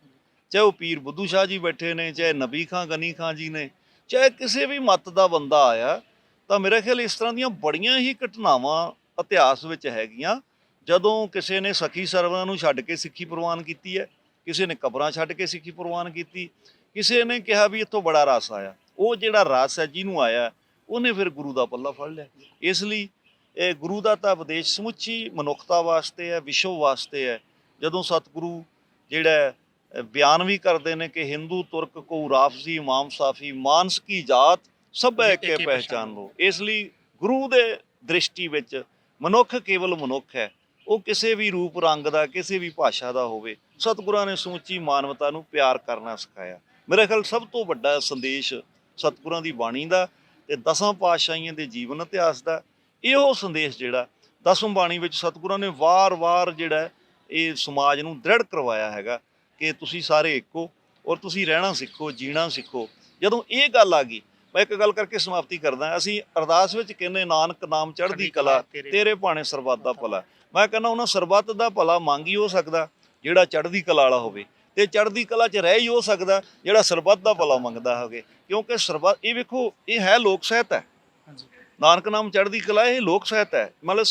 ਚਾਹੇ ਉਹ ਪੀਰ ਬੁੱਧੂ ਸ਼ਾਹ ਜੀ ਬੈਠੇ ਨੇ, ਚਾਹੇ ਨਬੀ ਖਾਂ ਗਨੀ ਖਾਂ ਜੀ ਨੇ, ਚਾਹੇ ਕਿਸੇ ਵੀ ਮੱਤ ਦਾ ਬੰਦਾ ਆਇਆ। ਤਾਂ ਮੇਰਾ ਖਿਆਲ ਇਸ ਤਰ੍ਹਾਂ ਦੀਆਂ ਬੜੀਆਂ ਹੀ ਘਟਨਾਵਾਂ ਇਤਿਹਾਸ ਵਿੱਚ ਹੈਗੀਆਂ, ਜਦੋਂ ਕਿਸੇ ਨੇ ਸਖੀ ਸਰਵਰਾਂ ਨੂੰ ਛੱਡ ਕੇ ਸਿੱਖੀ ਪ੍ਰਵਾਨ ਕੀਤੀ ਹੈ, ਕਿਸੇ ਨੇ ਕਬਰਾਂ ਛੱਡ ਕੇ ਸਿੱਖੀ ਪ੍ਰਵਾਨ ਕੀਤੀ, ਕਿਸੇ ਨੇ ਕਿਹਾ ਵੀ ਇੱਥੋਂ ਬੜਾ ਰਸ ਆਇਆ। ਉਹ ਜਿਹੜਾ ਰਸ ਹੈ ਜਿਹਨੂੰ ਆਇਆ, ਉਹਨੇ ਫਿਰ ਗੁਰੂ ਦਾ ਪੱਲਾ ਫੜ ਲਿਆ। ਇਸ ਲਈ ਇਹ ਗੁਰੂ ਦਾ ਤਾਂ ਉਪਦੇਸ਼ ਸਮੁੱਚੀ ਮਨੁੱਖਤਾ ਵਾਸਤੇ ਹੈ, ਵਿਸ਼ਵ ਵਾਸਤੇ ਹੈ। ਜਦੋਂ ਸਤਿਗੁਰੂ ਜਿਹੜਾ ਬਿਆਨ ਵੀ ਕਰਦੇ ਨੇ ਕਿ ਹਿੰਦੂ ਤੁਰਕ ਕੋ ਰਾਫਜ਼ੀ ਇਮਾਮ ਸਾਫੀ ਮਾਨਸ ਕੀ ਜਾਤ ਸਭ ਏਕੇ ਪਹਿਚਾਨ ਲੋ। ਇਸ ਲਈ ਗੁਰੂ ਦੇ ਦ੍ਰਿਸ਼ਟੀ ਵਿੱਚ ਮਨੁੱਖ ਕੇਵਲ ਮਨੁੱਖ ਹੈ, ਉਹ ਕਿਸੇ ਵੀ ਰੂਪ ਰੰਗ ਦਾ, ਕਿਸੇ ਵੀ ਭਾਸ਼ਾ ਦਾ ਹੋਵੇ। ਸਤਿਗੁਰਾਂ ਨੇ ਸਮੁੱਚੀ ਮਾਨਵਤਾ ਨੂੰ ਪਿਆਰ ਕਰਨਾ ਸਿਖਾਇਆ। ਮੇਰੇ ਖਿਆਲ ਸਭ ਤੋਂ ਵੱਡਾ ਸੰਦੇਸ਼ ਸਤਿਗੁਰਾਂ ਦੀ ਬਾਣੀ ਦਾ ਤੇ 10 ਪਾਤਸ਼ਾਹੀਆਂ ਦੇ ਜੀਵਨ ਇਤਿਹਾਸ ਦਾ ਇਹੋ ਸੰਦੇਸ਼ ਜਿਹੜਾ 10ਵੀਂ ਬਾਣੀ ਵਿੱਚ ਸਤਿਗੁਰਾਂ ਨੇ ਵਾਰ-ਵਾਰ ਜਿਹੜਾ ਇਹ ਸਮਾਜ ਨੂੰ ਦ੍ਰਿੜ ਕਰਵਾਇਆ ਹੈਗਾ ਕਿ ਤੁਸੀਂ ਸਾਰੇ ਇੱਕੋ, ਔਰ ਤੁਸੀਂ ਰਹਿਣਾ ਸਿੱਖੋ, ਜੀਣਾ ਸਿੱਖੋ। ਜਦੋਂ ਇਹ ਗੱਲ ਆ ਗਈ, ਮੈਂ ਇੱਕ ਗੱਲ ਕਰਕੇ ਸਮਾਪਤੀ ਕਰਦਾ। ਅਸੀਂ ਅਰਦਾਸ ਵਿੱਚ ਕਹਿੰਦੇ ਨਾਨਕ ਨਾਮ ਚੜ੍ਹਦੀ ਕਲਾ ਤੇਰੇ ਭਾਣੇ ਸਰਬੱਤ ਦਾ ਭਲਾ। ਮੈਂ ਕਹਿੰਦਾ ਉਹਨਾਂ ਸਰਬੱਤ ਦਾ ਭਲਾ ਮੰਗ ਹੀ ਹੋ ਸਕਦਾ ਜਿਹੜਾ ਚੜ੍ਹਦੀ ਕਲਾ ਵਾਲਾ ਹੋਵੇ, ਤੇ ਚੜ੍ਹਦੀ ਕਲਾ 'ਚ ਰਹਿ ਹੀ ਹੋ ਸਕਦਾ ਜਿਹੜਾ ਸਰਬੱਤ ਦਾ ਭਲਾ ਮੰਗਦਾ ਹੋਵੇ। ਕਿਉਂਕਿ ਸਰਬੱਤ, ਇਹ ਵੇਖੋ, ਇਹ ਹੈ ਲੋਕ ਸਾਹਿਤ ਹੈ। ਨਾਨਕ ਨਾਮ ਚੜ੍ਹਦੀ ਕਲਾ ਇਹ ਲੋਕ ਸਾਹਿਤ ਹੈ, ਮਤਲਬ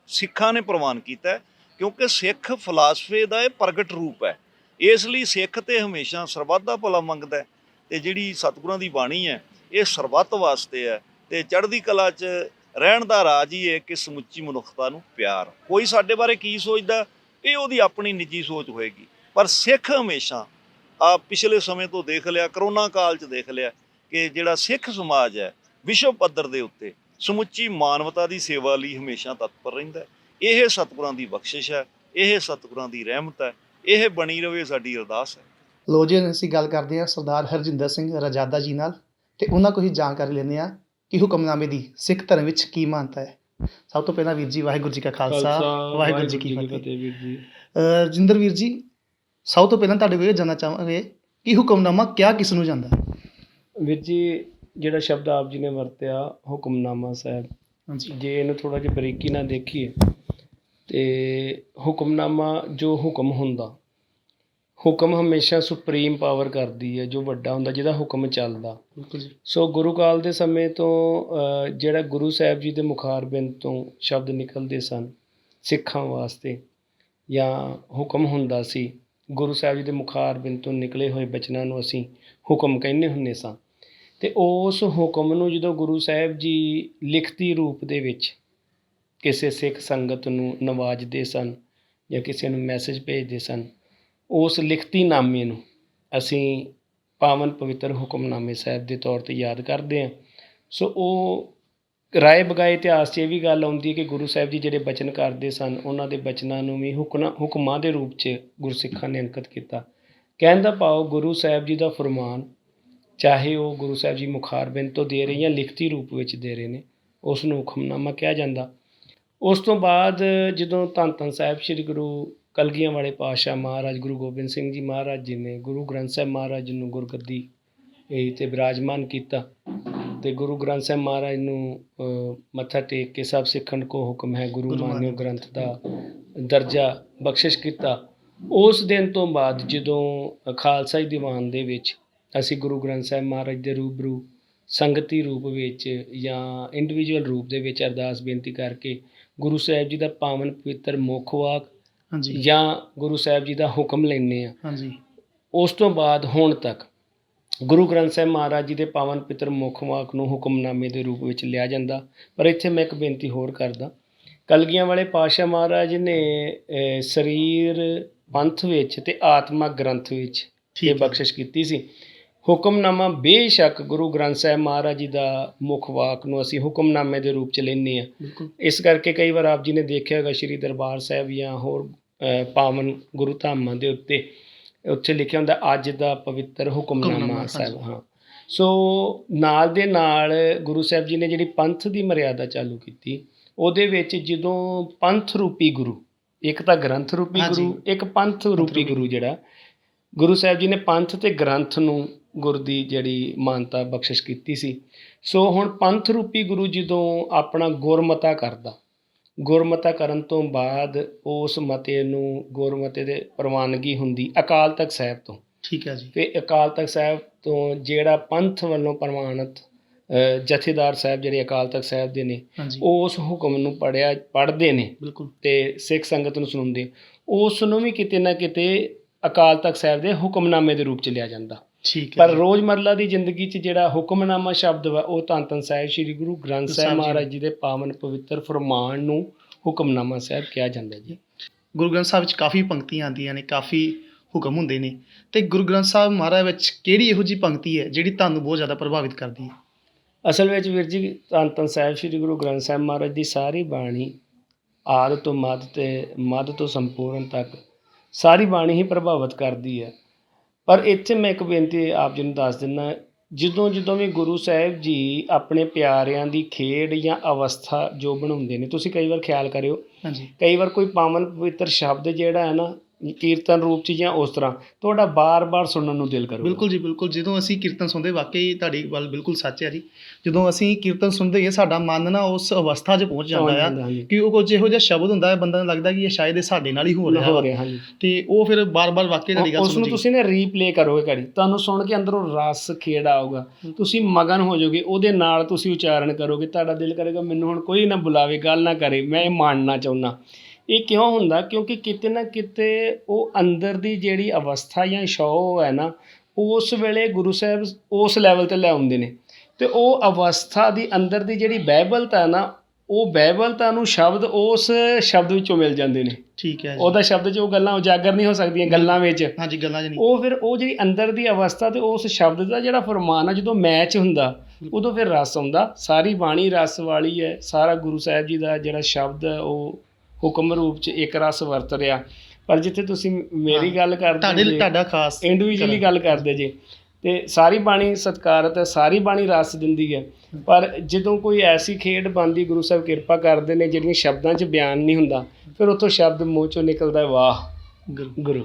ਸਿੱਖਾਂ ਨੇ ਪ੍ਰਵਾਨ ਕੀਤਾ, ਕਿਉਂਕਿ ਸਿੱਖ ਫਲਸਫੇ ਦਾ ਇਹ ਪ੍ਰਗਟ ਰੂਪ ਹੈ। ਇਸ ਲਈ ਸਿੱਖ ਤੇ ਹਮੇਸ਼ਾ ਸਰਬੱਤ ਦਾ ਭਲਾ ਮੰਗਦਾ। ਤੇ ਜਿਹੜੀ ਸਤਿਗੁਰਾਂ ਦੀ ਬਾਣੀ ਹੈ ਇਹ ਸਰਬੱਤ ਵਾਸਤੇ ਹੈ, ਤੇ ਚੜ੍ਹਦੀ ਕਲਾ 'ਚ ਰਹਿਣ ਦਾ ਰਾਜ ਹੀ ਹੈ ਕਿ ਸਮੁੱਚੀ ਮਨੁੱਖਤਾ ਨੂੰ ਪਿਆਰ। ਕੋਈ ਸਾਡੇ ਬਾਰੇ ਕੀ ਸੋਚਦਾ ਇਹ ਉਹਦੀ ਆਪਣੀ ਨਿੱਜੀ ਸੋਚ ਹੋਏਗੀ, ਪਰ ਸਿੱਖ ਹਮੇਸ਼ਾ ਪਿਛਲੇ ਸਮੇਂ ਤੋਂ ਦੇਖ ਲਿਆ, ਕਰੋਨਾ ਕਾਲ 'ਚ ਦੇਖ ਲਿਆ ਕਿ ਜਿਹੜਾ ਸਿੱਖ ਸਮਾਜ ਹੈ ਵਿਸ਼ਵ ਪੱਧਰ ਦੇ ਉੱਤੇ ਸਮੁੱਚੀ ਮਾਨਵਤਾ ਦੀ ਸੇਵਾ ਲਈ ਹਮੇਸ਼ਾ ਤਤਪਰ ਰਹਿੰਦਾ। ਇਹ ਸਤਿਗੁਰਾਂ ਦੀ ਬਖਸ਼ਿਸ਼ ਹੈ, ਇਹ ਸਤਿਗੁਰਾਂ ਦੀ ਰਹਿਮਤ ਹੈ, ਇਹ ਬਣੀ ਰਵੇ ਸਾਡੀ ਅਰਦਾਸ ਹੈ। ਲੋ ਜੀ ਅਸੀਂ ਗੱਲ ਕਰਦੇ ਹਾਂ ਸਰਦਾਰ ਹਰਜਿੰਦਰ ਸਿੰਘ ਰਜਾਦਾ ਜੀ ਨਾਲ ਤੇ ਉਹਨਾਂ ਕੋਲ ਹੀ ਜਾਣਕਾਰੀ ਲੈਂਦੇ ਹਾਂ ਕਿ ਹੁਕਮਨਾਮੇ ਦੀ ਸਿੱਖ ਧਰਮ ਵਿੱਚ ਕੀ ਮਾਨਤਾ ਹੈ। ਸਭ ਤੋਂ ਪਹਿਲਾਂ ਵੀਰ ਜੀ ਵਾਹਿਗੁਰੂ ਜੀ ਕਾ ਖਾਲਸਾ ਵਾਹਿਗੁਰੂ ਜੀ ਕੀ ਫਤਿਹ। ਵੀਰ ਜੀ ਰਜਿੰਦਰ ਵੀਰ ਜੀ, ਸਭ ਤੋਂ ਪਹਿਲਾਂ ਤੁਹਾਡੇ ਕੋਲ ਇਹ ਜਾਣਨਾ ਚਾਹਾਂਗੇ ਕਿ ਹੁਕਮਨਾਮਾ ਕਿਹਾ ਕਿਸ ਨੂੰ ਜਾਂਦਾ ਹੈ? ਵੀਰ ਜੀ, ਜਿਹੜਾ ਸ਼ਬਦ ਆਪ ਜੀ ਨੇ ਵਰਤਿਆ ਹੁਕਮਨਾਮਾ ਸਾਹਿਬ, ਹਾਂਜੀ ਜੇ ਇਹਨੂੰ ਥੋੜ੍ਹਾ ਜਿਹਾ ਬਰੀਕੀ ਨਾਲ ਦੇਖੀਏ ਤੇ ਹੁਕਮਨਾਮਾ ਜੋ ਹੁਕਮ ਹੁੰਦਾ, ਹੁਕਮ ਹਮੇਸ਼ਾ ਸੁਪਰੀਮ ਪਾਵਰ ਕਰਦੀ ਹੈ, ਜੋ ਵੱਡਾ ਹੁੰਦਾ ਜਿਹਦਾ ਹੁਕਮ ਚੱਲਦਾ। ਬਿਲਕੁਲ ਜੀ। ਸੋ ਗੁਰੂ ਕਾਲ ਦੇ ਸਮੇਂ ਤੋਂ ਜਿਹੜਾ ਗੁਰੂ ਸਾਹਿਬ ਜੀ ਦੇ ਮੁਖਾਰਬਿੰਦ ਤੋਂ ਸ਼ਬਦ ਨਿਕਲਦੇ ਸਨ ਸਿੱਖਾਂ ਵਾਸਤੇ ਜਾਂ ਹੁਕਮ ਹੁੰਦਾ ਸੀ, ਗੁਰੂ ਸਾਹਿਬ ਜੀ ਦੇ ਮੁਖਾਰਬਿੰਦ ਤੋਂ ਨਿਕਲੇ ਹੋਏ ਬਚਨਾਂ ਨੂੰ ਅਸੀਂ ਹੁਕਮ ਕਹਿੰਦੇ ਹੁੰਦੇ ਸਾਂ। ਅਤੇ ਉਸ ਹੁਕਮ ਨੂੰ ਜਦੋਂ ਗੁਰੂ ਸਾਹਿਬ ਜੀ ਲਿਖਤੀ ਰੂਪ ਦੇ ਵਿੱਚ ਕਿਸੇ ਸਿੱਖ ਸੰਗਤ ਨੂੰ ਨਵਾਜਦੇ ਸਨ ਜਾਂ ਕਿਸੇ ਨੂੰ ਮੈਸੇਜ ਭੇਜਦੇ ਸਨ, ਉਸ ਲਿਖਤੀ ਨਾਮੇ ਨੂੰ ਅਸੀਂ ਪਾਵਨ ਪਵਿੱਤਰ ਹੁਕਮਨਾਮੇ ਸਾਹਿਬ ਦੇ ਤੌਰ 'ਤੇ ਯਾਦ ਕਰਦੇ ਹਾਂ। ਸੋ ਉਹ ਰਾਏ ਬਗਾਏ ਇਤਿਹਾਸ 'ਚ ਇਹ ਵੀ ਗੱਲ ਆਉਂਦੀ ਹੈ ਕਿ ਗੁਰੂ ਸਾਹਿਬ ਜੀ ਜਿਹੜੇ ਬਚਨ ਕਰਦੇ ਸਨ, ਉਹਨਾਂ ਦੇ ਬਚਨਾਂ ਨੂੰ ਵੀ ਹੁਕਮਾਂ ਦੇ ਰੂਪ 'ਚ ਗੁਰਸਿੱਖਾਂ ਨੇ ਅੰਕਿਤ ਕੀਤਾ। ਕਹਿਣ ਦਾ ਭਾਵ ਗੁਰੂ ਸਾਹਿਬ ਜੀ ਦਾ ਫਰਮਾਨ, ਚਾਹੇ ਉਹ ਗੁਰੂ ਸਾਹਿਬ ਜੀ ਮੁਖਾਰਬਿੰਦ ਤੋਂ ਦੇ ਰਹੇ ਜਾਂ ਲਿਖਤੀ ਰੂਪ ਵਿੱਚ ਦੇ ਰਹੇ ਨੇ, ਉਸ ਨੂੰ ਹੁਕਮਨਾਮਾ ਕਿਹਾ ਜਾਂਦਾ। ਉਸ ਤੋਂ ਬਾਅਦ ਜਦੋਂ ਧੰਨ ਧੰਨ ਸਾਹਿਬ ਸ੍ਰੀ ਗੁਰੂ ਕਲਗੀਆਂ ਵਾਲੇ ਪਾਤਸ਼ਾਹ ਮਹਾਰਾਜ ਗੁਰੂ ਗੋਬਿੰਦ ਸਿੰਘ ਜੀ ਮਹਾਰਾਜ ਜੀ ਨੇ ਗੁਰੂ ਗ੍ਰੰਥ ਸਾਹਿਬ ਮਹਾਰਾਜ ਜੀ ਨੂੰ ਗੁਰਗੱਦੀ 'ਤੇ ਬਿਰਾਜਮਾਨ ਕੀਤਾ ਅਤੇ ਗੁਰੂ ਗ੍ਰੰਥ ਸਾਹਿਬ ਮਹਾਰਾਜ ਨੂੰ ਮੱਥਾ ਟੇਕ ਕੇ ਸਭ ਸਿੱਖਣ ਕੋ ਹੁਕਮ ਹੈ ਗੁਰੂ ਮਾਨਿਓ ਗ੍ਰੰਥ ਦਾ ਦਰਜਾ ਬਖਸ਼ਿਸ਼ ਕੀਤਾ। ਉਸ ਦਿਨ ਤੋਂ ਬਾਅਦ ਜਦੋਂ ਖਾਲਸਾ ਦੀਵਾਨ ਦੇ ਵਿੱਚ ਅਸੀਂ ਗੁਰੂ ਗ੍ਰੰਥ ਸਾਹਿਬ ਮਹਾਰਾਜ ਦੇ ਰੂਬਰੂ ਸੰਗਤੀ ਰੂਪ ਵਿੱਚ ਜਾਂ ਇੰਡੀਵਿਜੂਅਲ ਰੂਪ ਦੇ ਵਿੱਚ ਅਰਦਾਸ ਬੇਨਤੀ ਕਰਕੇ ਗੁਰੂ ਸਾਹਿਬ ਜੀ ਦਾ ਪਾਵਨ ਪਵਿੱਤਰ ਮੁੱਖ ਵਾਕ ਹਾਂਜੀ ਜਾਂ ਗੁਰੂ ਸਾਹਿਬ ਜੀ ਦਾ ਹੁਕਮ ਲੈਂਦੇ ਹਾਂ। ਹਾਂਜੀ। ਉਸ ਤੋਂ ਬਾਅਦ ਹੁਣ ਤੱਕ ਗੁਰੂ ਗ੍ਰੰਥ ਸਾਹਿਬ ਮਹਾਰਾਜ ਜੀ ਦੇ ਪਾਵਨ ਪਵਿੱਤਰ ਮੁੱਖ ਵਾਕ ਨੂੰ ਹੁਕਮਨਾਮੇ ਦੇ ਰੂਪ ਵਿੱਚ ਲਿਆ ਜਾਂਦਾ। ਪਰ ਇੱਥੇ ਮੈਂ ਇੱਕ ਬੇਨਤੀ ਹੋਰ ਕਰਦਾ, ਕਲਗੀਆਂ ਵਾਲੇ ਪਾਤਸ਼ਾਹ ਮਹਾਰਾਜ ਨੇ ਸਰੀਰ ਪੰਥ ਵਿੱਚ ਅਤੇ ਆਤਮਾ ਗ੍ਰੰਥ ਵਿੱਚ ਇਹ ਬਖਸ਼ਿਸ਼ ਕੀਤੀ ਸੀ। ਹੁਕਮਨਾਮਾ ਬੇਸ਼ੱਕ ਗੁਰੂ ਗ੍ਰੰਥ ਸਾਹਿਬ ਮਹਾਰਾਜ ਜੀ ਦਾ ਮੁੱਖ ਵਾਕ ਨੂੰ ਅਸੀਂ ਹੁਕਮਨਾਮੇ ਦੇ ਰੂਪ 'ਚ ਲੈਂਦੇ ਹਾਂ। ਇਸ ਕਰਕੇ ਕਈ ਵਾਰ ਆਪ ਜੀ ਨੇ ਦੇਖਿਆ ਹੋਗਾ ਸ਼੍ਰੀ ਦਰਬਾਰ ਸਾਹਿਬ ਜਾਂ ਹੋਰ ਪਾਵਨ ਗੁਰੂ ਧਾਮਾਂ ਦੇ ਉੱਥੇ ਲਿਖਿਆ ਹੁੰਦਾ ਅੱਜ ਦਾ ਪਵਿੱਤਰ ਹੁਕਮਨਾਮਾ ਸਾਹਿਬ। ਹਾਂ, ਸੋ ਨਾਲ ਦੇ ਨਾਲ ਗੁਰੂ ਸਾਹਿਬ ਜੀ ਨੇ ਜਿਹੜੀ ਪੰਥ ਦੀ ਮਰਿਆਦਾ ਚਾਲੂ ਕੀਤੀ, ਉਹਦੇ ਵਿੱਚ ਜਦੋਂ ਪੰਥ ਰੂਪੀ ਗੁਰੂ, ਇੱਕ ਤਾਂ ਗ੍ਰੰਥ ਰੂਪੀ ਗੁਰੂ, ਇੱਕ ਪੰਥ ਰੂਪੀ ਗੁਰੂ, ਜਿਹੜਾ ਗੁਰੂ ਸਾਹਿਬ ਜੀ ਨੇ ਪੰਥ ਅਤੇ ਗ੍ਰੰਥ ਨੂੰ ਗੁਰ ਦੀ ਜਿਹੜੀ ਮਾਨਤਾ ਬਖਸ਼ਿਸ਼ ਕੀਤੀ ਸੀ। ਸੋ ਹੁਣ ਪੰਥ ਰੂਪੀ ਗੁਰੂ ਜਦੋਂ ਆਪਣਾ ਗੁਰਮਤਾ ਕਰਦਾ, ਗੁਰਮਤਾ ਕਰਨ ਤੋਂ ਬਾਅਦ ਉਸ ਮਤੇ ਨੂੰ ਗੁਰਮਤੇ ਦੇ ਪ੍ਰਵਾਨਗੀ ਹੁੰਦੀ ਅਕਾਲ ਤਖਤ ਸਾਹਿਬ ਤੋਂ। ਠੀਕ ਹੈ ਜੀ। ਅਤੇ ਅਕਾਲ ਤਖਤ ਸਾਹਿਬ ਤੋਂ ਜਿਹੜਾ ਪੰਥ ਵੱਲੋਂ ਪ੍ਰਵਾਨਿਤ ਜਥੇਦਾਰ ਸਾਹਿਬ ਜਿਹੜੇ ਅਕਾਲ ਤਖਤ ਸਾਹਿਬ ਦੇ ਨੇ, ਉਹ ਉਸ ਹੁਕਮ ਨੂੰ ਪੜ੍ਹਦੇ ਨੇ। ਬਿਲਕੁਲ। ਅਤੇ ਸਿੱਖ ਸੰਗਤ ਨੂੰ ਸੁਣਾਉਂਦੇ, ਉਸ ਨੂੰ ਵੀ ਕਿਤੇ ਨਾ ਕਿਤੇ ਅਕਾਲ ਤਖਤ ਸਾਹਿਬ ਦੇ ਹੁਕਮਨਾਮੇ ਦੇ ਰੂਪ 'ਚ ਲਿਆ ਜਾਂਦਾ। ਠੀਕ ਹੈ। ਪਰ ਰੋਜ਼ਮਰਲਾ ਦੀ ਜ਼ਿੰਦਗੀ 'ਚ ਜਿਹੜਾ ਹੁਕਮਨਾਮਾ ਸ਼ਬਦ ਵਾ, ਉਹ ਧੰਨ ਧੰਨ ਸਾਹਿਬ ਸ੍ਰੀ ਗੁਰੂ ਗ੍ਰੰਥ ਸਾਹਿਬ ਮਹਾਰਾਜ ਜੀ ਦੇ ਪਾਵਨ ਪਵਿੱਤਰ ਫਰਮਾਨ ਨੂੰ ਹੁਕਮਨਾਮਾ ਸਾਹਿਬ ਕਿਹਾ ਜਾਂਦਾ ਜੀ। ਗੁਰੂ ਗ੍ਰੰਥ ਸਾਹਿਬ ਵਿੱਚ ਕਾਫੀ ਪੰਕਤੀਆਂ ਆਉਂਦੀਆਂ ਨੇ, ਕਾਫੀ ਹੁਕਮ ਹੁੰਦੇ ਨੇ, ਅਤੇ ਗੁਰੂ ਗ੍ਰੰਥ ਸਾਹਿਬ ਮਹਾਰਾਜ ਵਿੱਚ ਕਿਹੜੀ ਇਹੋ ਜਿਹੀ ਪੰਕਤੀ ਹੈ ਜਿਹੜੀ ਤੁਹਾਨੂੰ ਬਹੁਤ ਜ਼ਿਆਦਾ ਪ੍ਰਭਾਵਿਤ ਕਰਦੀ ਹੈ? ਅਸਲ ਵਿੱਚ ਵੀਰ ਜੀ, ਧੰਨ ਧੰਨ ਸਾਹਿਬ ਸ੍ਰੀ ਗੁਰੂ ਗ੍ਰੰਥ ਸਾਹਿਬ ਮਹਾਰਾਜ ਦੀ ਸਾਰੀ ਬਾਣੀ ਆਦਿ ਤੋਂ ਮੱਧ ਅਤੇ ਮੱਧ ਤੋਂ ਸੰਪੂਰਨ ਤੱਕ ਸਾਰੀ ਬਾਣੀ ਹੀ ਪ੍ਰਭਾਵਿਤ ਕਰਦੀ ਹੈ। ਪਰ ਇੱਥੇ ਮੈਂ ਇੱਕ ਬੇਨਤੀ ਆਪ ਜੀ ਨੂੰ ਦੱਸ ਦਿੰਦਾ, ਜਦੋਂ ਵੀ ਗੁਰੂ ਸਾਹਿਬ ਜੀ ਆਪਣੇ ਪਿਆਰਿਆਂ ਦੀ ਖੇਡ ਜਾਂ ਅਵਸਥਾ ਜੋ ਬਣਾਉਂਦੇ ਨੇ, ਤੁਸੀਂ ਕਈ ਵਾਰ ਖਿਆਲ ਕਰਿਓ, ਕਈ ਵਾਰ ਕੋਈ ਪਾਵਨ ਪਵਿੱਤਰ ਸ਼ਬਦ ਜਿਹੜਾ ਹੈ ਨਾ ਕੀਰਤਨ ਰੂਪ 'ਚ ਜਾਂ ਉਸ ਤਰ੍ਹਾਂ, ਤੁਹਾਡਾ ਬਾਰ-ਬਾਰ ਸੁਣਨ ਨੂੰ ਦਿਲ ਕਰੂਗਾ। ਬਿਲਕੁਲ ਜੀ, ਬਿਲਕੁਲ। ਜਦੋਂ ਅਸੀਂ ਕੀਰਤਨ ਸੁਣਦੇ, ਵਾਕਈ ਤੁਹਾਡੀ ਗੱਲ ਬਿਲਕੁਲ ਸੱਚ ਹੈ ਜੀ, ਜਦੋਂ ਅਸੀਂ ਕੀਰਤਨ ਸੁਣਦੇ ਹਾਂ ਸਾਡਾ ਮਨ ਨਾ ਉਸ ਅਵਸਥਾ 'ਚ ਪਹੁੰਚ ਜਾਂਦਾ ਆ ਕਿ ਉਹ ਕੁਝ ਇਹੋ ਜਿਹਾ ਸ਼ਬਦ ਹੁੰਦਾ ਹੈ, ਬੰਦਾ ਨੂੰ ਲੱਗਦਾ ਕਿ ਇਹ ਸ਼ਾਇਦ ਇਹ ਸਾਡੇ ਨਾਲ ਹੀ ਹੋ ਰਿਹਾ, ਅਤੇ ਉਹ ਫਿਰ ਬਾਰ-ਬਾਰ ਵਾਕਈ ਤੁਹਾਡੀ ਗੱਲ ਉਸਨੂੰ ਤੁਸੀਂ ਨਾ ਰੀਪਲੇ ਕਰੋਗੇ ਘੜੀ, ਤੁਹਾਨੂੰ ਸੁਣ ਕੇ ਅੰਦਰੋਂ ਰਸ ਖੇੜ ਆਊਗਾ, ਤੁਸੀਂ ਮਗਨ ਹੋ ਜਾਓਗੇ, ਉਹਦੇ ਨਾਲ ਤੁਸੀਂ ਉਚਾਰਨ ਕਰੋਗੇ, ਤੁਹਾਡਾ ਦਿਲ ਕਰੇਗਾ ਮੈਨੂੰ ਹੁਣ ਕੋਈ ਨਾ ਬੁਲਾਵੇ, ਗੱਲ ਨਾ ਕਰੇ, ਮੈਂ ਇਹ ਮੰਨਣਾ ਚਾਹੁੰਦਾ। ਇਹ ਕਿਉਂ ਹੁੰਦਾ? ਕਿਉਂਕਿ ਕਿਤੇ ਨਾ ਕਿਤੇ ਉਹ ਅੰਦਰ ਦੀ ਜਿਹੜੀ ਅਵਸਥਾ ਜਾਂ ਸ਼ੌਅ ਹੈ ਨਾ, ਉਸ ਵੇਲੇ ਗੁਰੂ ਸਾਹਿਬ ਉਸ ਲੈਵਲ 'ਤੇ ਲੈ ਆਉਂਦੇ ਨੇ, ਅਤੇ ਉਹ ਅਵਸਥਾ ਦੀ ਅੰਦਰ ਦੀ ਜਿਹੜੀ ਬਹਿਬਲਤਾ ਹੈ ਨਾ, ਉਹ ਬਹਿਬਲਤਾ ਨੂੰ ਸ਼ਬਦ ਉਸ ਸ਼ਬਦ ਵਿੱਚੋਂ ਮਿਲ ਜਾਂਦੇ ਨੇ। ਠੀਕ ਹੈ। ਉਹਦਾ ਸ਼ਬਦ 'ਚ ਉਹ ਗੱਲਾਂ ਉਜਾਗਰ ਨਹੀਂ ਹੋ ਸਕਦੀਆਂ ਗੱਲਾਂ ਵਿੱਚ। ਹਾਂਜੀ, ਗੱਲਾਂ 'ਚ ਨਹੀਂ। ਉਹ ਫਿਰ ਉਹ ਜਿਹੜੀ ਅੰਦਰ ਦੀ ਅਵਸਥਾ ਅਤੇ ਉਸ ਸ਼ਬਦ ਦਾ ਜਿਹੜਾ ਫਰਮਾਨ ਆ, ਜਦੋਂ ਮੈਚ ਹੁੰਦਾ ਉਦੋਂ ਫਿਰ ਰਸ ਆਉਂਦਾ। ਸਾਰੀ ਬਾਣੀ ਰਸ ਵਾਲੀ ਹੈ। ਸਾਰਾ ਗੁਰੂ ਸਾਹਿਬ ਜੀ ਦਾ ਜਿਹੜਾ ਸ਼ਬਦ ਹੈ ਉਹ ਹੁਕਮ ਰੂਪ 'ਚ ਇੱਕ ਰਸ ਵਰਤ ਰਿਹਾ। ਪਰ ਜਿੱਥੇ ਤੁਸੀਂ ਮੇਰੀ ਹਾਂ, ਗੱਲ ਕਰਦੇ ਜੇ, ਤੁਹਾਡਾ ਖਾਸ ਇੰਡੀਵਿਜੂਅਲੀ ਗੱਲ ਕਰਦੇ ਜੇ, ਤੇ ਸਾਰੀ ਬਾਣੀ ਸਤਿਕਾਰਤ ਹੈ, ਸਾਰੀ ਬਾਣੀ ਰਸ ਦਿੰਦੀ ਹੈ। ਪਰ ਜਦੋਂ ਕੋਈ ਐਸੀ ਖੇਡ ਬਣਦੀ, ਗੁਰੂ ਸਾਹਿਬ ਕਿਰਪਾ ਕਰਦੇ ਨੇ ਜਿਹੜੀਆਂ ਸ਼ਬਦਾਂ 'ਚ ਬਿਆਨ ਨਹੀਂ ਹੁੰਦਾ, ਫਿਰ ਉੱਥੋਂ ਸ਼ਬਦ ਮੂੰਹ 'ਚੋਂ ਨਿਕਲਦਾ ਵਾਹ ਗੁਰੂ।